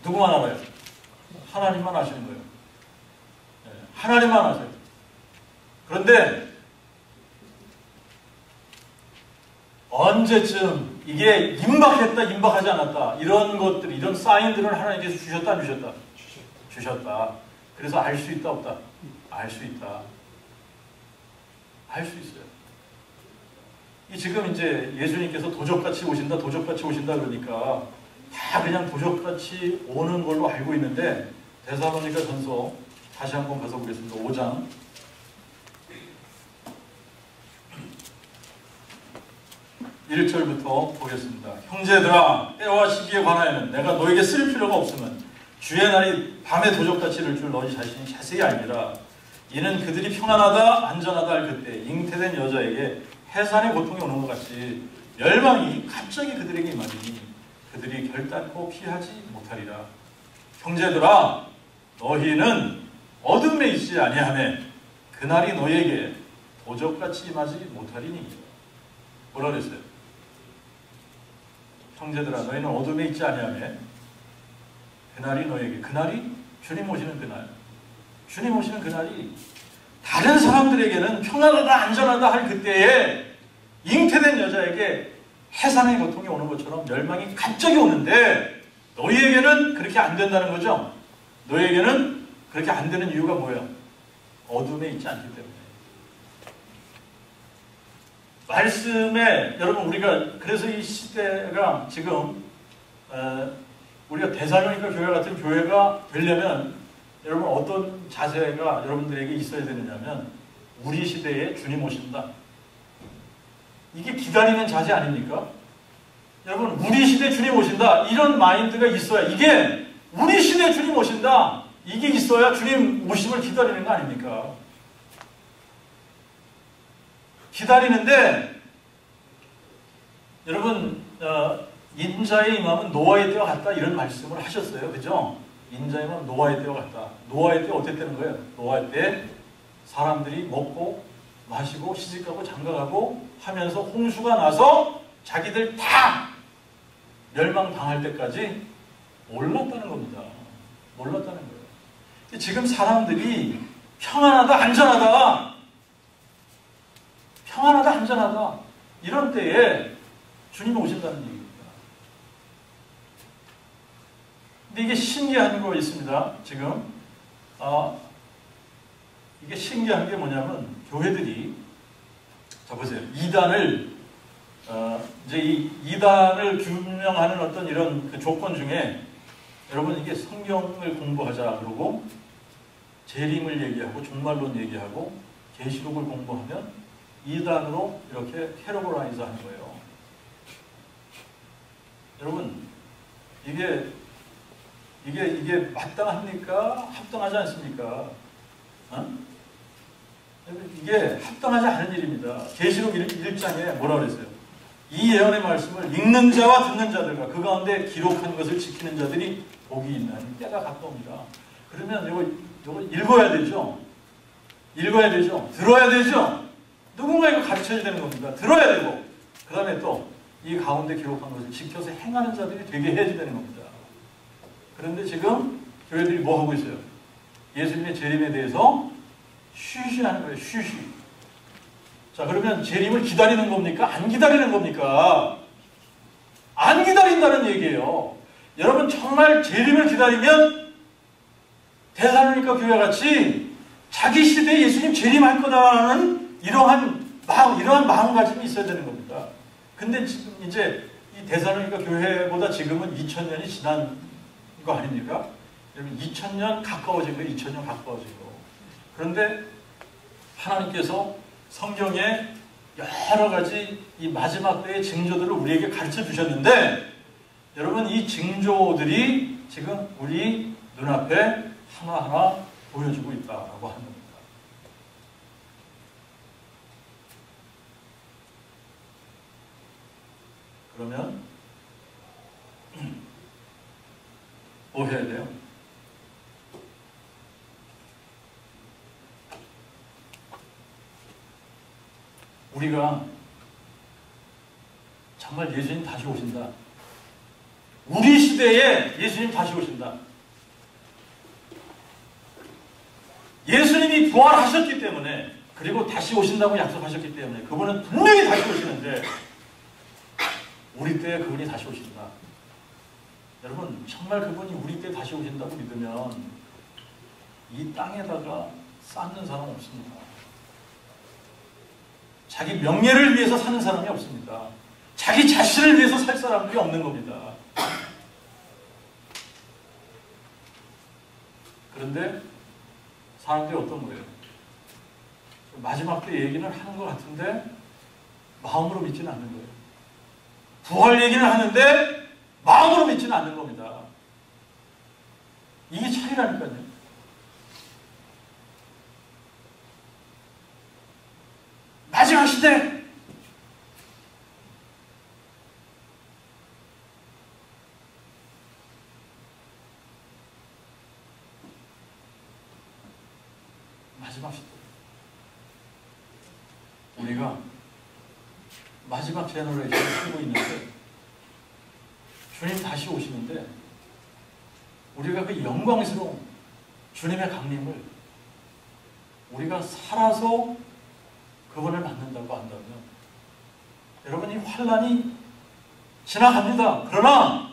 누구만 알아요? 하나님만 아시는 거예요. 하나님만 아세요. 그런데 언제쯤 이게 임박했다, 임박하지 않았다, 이런 것들, 이런 사인들을 하나님께서 주셨다, 안 주셨다? 주셨다. 그래서 알 수 있다 없다? 알 수 있다. 알 수 있어요. 이 지금 이제 예수님께서 도적같이 오신다, 도적같이 오신다 그러니까 다 그냥 도적같이 오는 걸로 알고 있는데 데살로니가 전서 다시 한번 가서 보겠습니다. 5장 1절부터 보겠습니다. 형제들아, 때와 시기에 관하여는 내가 너에게 쓸 필요가 없으면 주의 날이 밤에 도적같이 이를 줄 너희 자신이 자세히 알리라. 이는 그들이 평안하다 안전하다 할 그때 잉태된 여자에게 해산의 고통이 오는 것 같이 멸망이 갑자기 그들에게 임하리니 그들이 결단코 피하지 못하리라. 형제들아, 너희는 어둠에 있지 아니하매 그날이 너희에게 도적같이 임하지 못하리니. 뭐라 그랬어요? 형제들아, 너희는 어둠에 있지 아니하매 그날이 너희에게, 그날이 주님 오시는 그날, 주님 오시는 그날이 다른 사람들에게는 평안하다 안전하다 할 그때에 잉태된 여자에게 해산의 고통이 오는 것처럼 멸망이 갑자기 오는데 너희에게는 그렇게 안 된다는 거죠. 너희에게는 그렇게 안 되는 이유가 뭐예요? 어둠에 있지 않기 때문에. 말씀에 여러분, 우리가 그래서 이 시대가 지금 우리가 데살로니가 교회 같은 교회가 되려면 여러분 어떤 자세가 여러분들에게 있어야 되느냐면 우리 시대에 주님 오신다. 이게 기다리는 자세 아닙니까? 여러분, 우리 시대에 주님 오신다. 이런 마인드가 있어야, 이게 우리 시대에 주님 오신다. 이게 있어야 주님 오심을 기다리는 거 아닙니까? 기다리는데 여러분, 인자의 임함은 노아의 때와 같다 이런 말씀을 하셨어요. 그죠? 인자의 임함은 노아의 때와 같다. 노아의 때 어떻게 되는 거예요? 노아의 때 사람들이 먹고 마시고 시집가고 장가가고 하면서 홍수가 나서 자기들 다 멸망당할 때까지 몰랐다는 겁니다. 몰랐다는 거예요. 지금 사람들이 평안하다 안전하다, 평안하다 안전하다 이런 때에 주님이 오신다는 얘기입니다. 근데 이게 신기한 거 있습니다. 지금 이게 신기한 게 뭐냐면 교회들이, 자 보세요, 이단을 이제 이 이단을 규명하는 어떤 이런 그 조건 중에 여러분, 이게 성경을 공부하자 그러고 재림을 얘기하고 종말론 얘기하고 계시록을 공부하면 이단으로 이렇게 캐러고라이즈 하는 거예요. 여러분, 이게 마땅합니까? 합당하지 않습니까? 이게 합당하지 않은 일입니다. 계시록 1장에 뭐라 그랬어요? 이 예언의 말씀을 읽는 자와 듣는 자들과 그 가운데 기록한 것을 지키는 자들이 복이 있나니 때가 가까웁니다. 그러면 이거 읽어야 되죠? 읽어야 되죠? 들어야 되죠? 누군가 이거 가르쳐야 되는 겁니다. 들어야 되고, 그 다음에 또 이 가운데 기록한 것을 지켜서 행하는 자들이 되게 해야 되는 겁니다. 그런데 지금 교회들이 뭐 하고 있어요? 예수님의 재림에 대해서 쉬쉬하는 거예요. 쉬쉬. 자, 그러면 재림을 기다리는 겁니까? 안 기다리는 겁니까? 안 기다린다는 얘기예요. 여러분, 정말 재림을 기다리면 데살로니가 교회 같이 자기 시대에 예수님 재림할 거다라는 이러한 마음가짐이 있어야 되는 겁니다. 근데 지금 이제 이 데살로니가 교회보다 지금은 2000년이 지난 거 아닙니까? 여러분, 2000년 가까워진 거예요. 2000년 가까워진 거. 그런데 하나님께서 성경에 여러 가지 이 마지막 때의 징조들을 우리에게 가르쳐 주셨는데, 여러분, 이 징조들이 지금 우리 눈앞에 하나하나 보여주고 있다라고 하는 겁니다. 그러면 뭐 해야 돼요? 우리가 정말 예수님 다시 오신다. 우리 시대에 예수님 다시 오신다. 예수님이 부활하셨기 때문에, 그리고 다시 오신다고 약속하셨기 때문에 그분은 분명히 다시 오시는데 우리 때에 그분이 다시 오신다. 여러분, 정말 그분이 우리 때에 다시 오신다고 믿으면 이 땅에다가 쌓는 사람 없습니다. 자기 명예를 위해서 사는 사람이 없습니다. 자기 자신을 위해서 살 사람들이 없는 겁니다. 그런데 사람들이 어떤 거예요? 마지막 때 얘기는 하는 것 같은데 마음으로 믿지는 않는 거예요. 부활 얘기는 하는데 마음으로 믿지는 않는 겁니다. 이게 차이라니까요. 마지막 시대! 마지막 시대. 우리가 마지막 제너레이션을 살고 있는데 주님 다시 오시는데 우리가 그 영광스러운 주님의 강림을 우리가 살아서 그분을 만난다고 한다면 여러분 이 환난이 지나갑니다. 그러나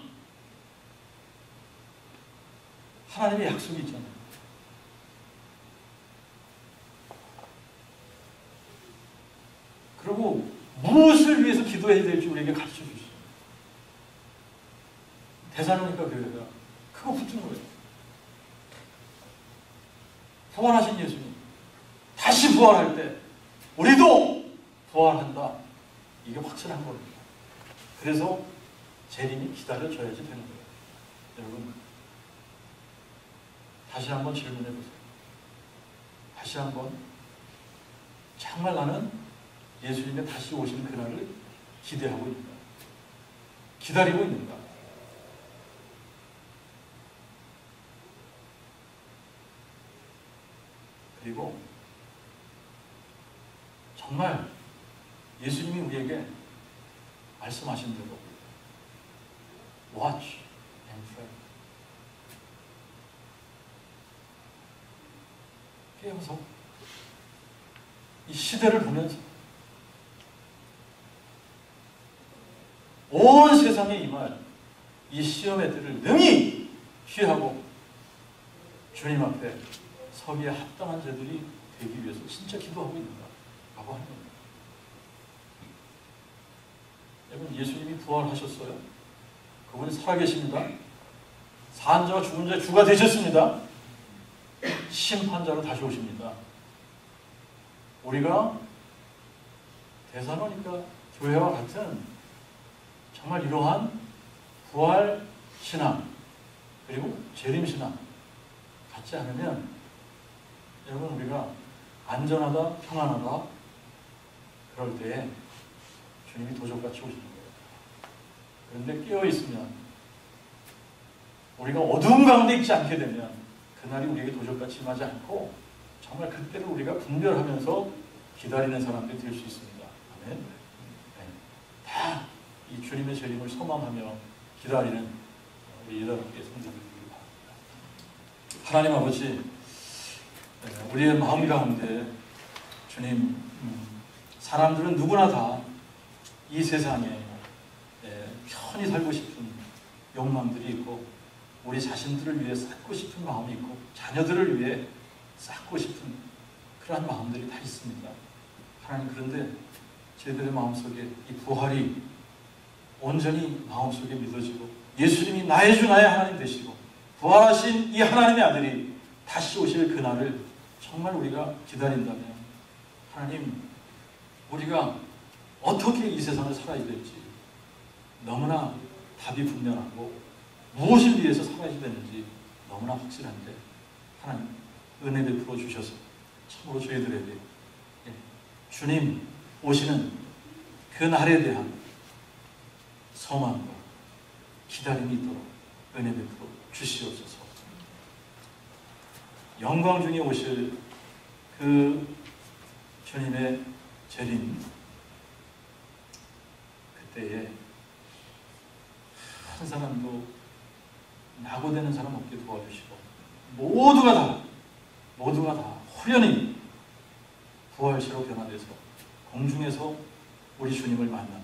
하나님의 약속이 있잖아요. 그리고 무엇을 위해서 기도해야 될지 우리에게 가르쳐 주시죠. 데살로니가 교회가 그거 붙은 거예요. 부활하신 예수님 다시 부활할 때 우리도 부활한다. 이게 확실한 겁니다. 그래서 재림이 기다려져야지 되는 거예요. 여러분 다시 한번 질문해 보세요. 다시 한번 정말 나는 예수님의 다시 오시는 그날을 기대하고 있는가? 기다리고 있는가? 그리고 정말 예수님이 우리에게 말씀하신 대로 watch and pray. 깨어서 이 시대를 보면서 온 세상에 임할 이 시험의 때를 능히 피하고 주님 앞에 서기에 합당한 자들이 되기 위해서 진짜 기도하고 있는가라고 하는 겁니다. 여러분 예수님이 부활하셨어요. 그분이 살아계십니다. 산 자와 죽은 자의 주가 되셨습니다. 심판자로 다시 오십니다. 우리가 데살로니가 교회와 같은 정말 이러한 부활 신앙 그리고 재림 신앙 갖지 않으면 여러분 우리가 안전하다 평안하다 그럴 때에 주님이 도적같이 오시는 거예요. 그런데 깨어있으면 우리가 어두운 가운데 있지 않게 되면 그날이 우리에게 도적같이 임하지 않고 정말 그때를 우리가 분별하면서 기다리는 사람들이 될 수 있습니다. 아멘. 네. 다 이 주님의 재림을 소망하며 기다리는 우리 여러분께 성도들이기 바랍니다. 하나님 아버지 우리의 마음 가운데 주님 사람들은 누구나 다 이 세상에 편히 살고 싶은 욕망들이 있고 우리 자신들을 위해 쌓고 싶은 마음이 있고 자녀들을 위해 쌓고 싶은 그러한 마음들이 다 있습니다. 하나님 그런데 저희들의 마음속에 이 부활이 온전히 마음속에 믿어지고 예수님이 나의 주 나의 하나님 되시고 부활하신 이 하나님의 아들이 다시 오실 그날을 정말 우리가 기다린다면 하나님 우리가 어떻게 이 세상을 살아야 될지 너무나 답이 분명하고 무엇을 위해서 살아야 되는지 너무나 확실한데 하나님 은혜 베풀어 주셔서 참으로 저희들에게 주님 오시는 그 날에 대한 소망과 기다림이 있도록 은혜 베풀어 주시옵소서. 영광 중에 오실 그 주님의 재림 그때에 한 사람도 낙오되는 사람 없게 도와주시고 모두가 다 호련히 부활체로 변화돼서 공중에서 우리 주님을 만나는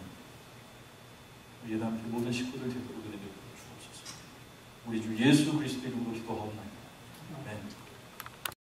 우리 예담교 모든 식구들 되도록 은혜 베풀어 주옵소서. 우리 주 예수 그리스도 이름으로 기도하옵나이다. 아멘.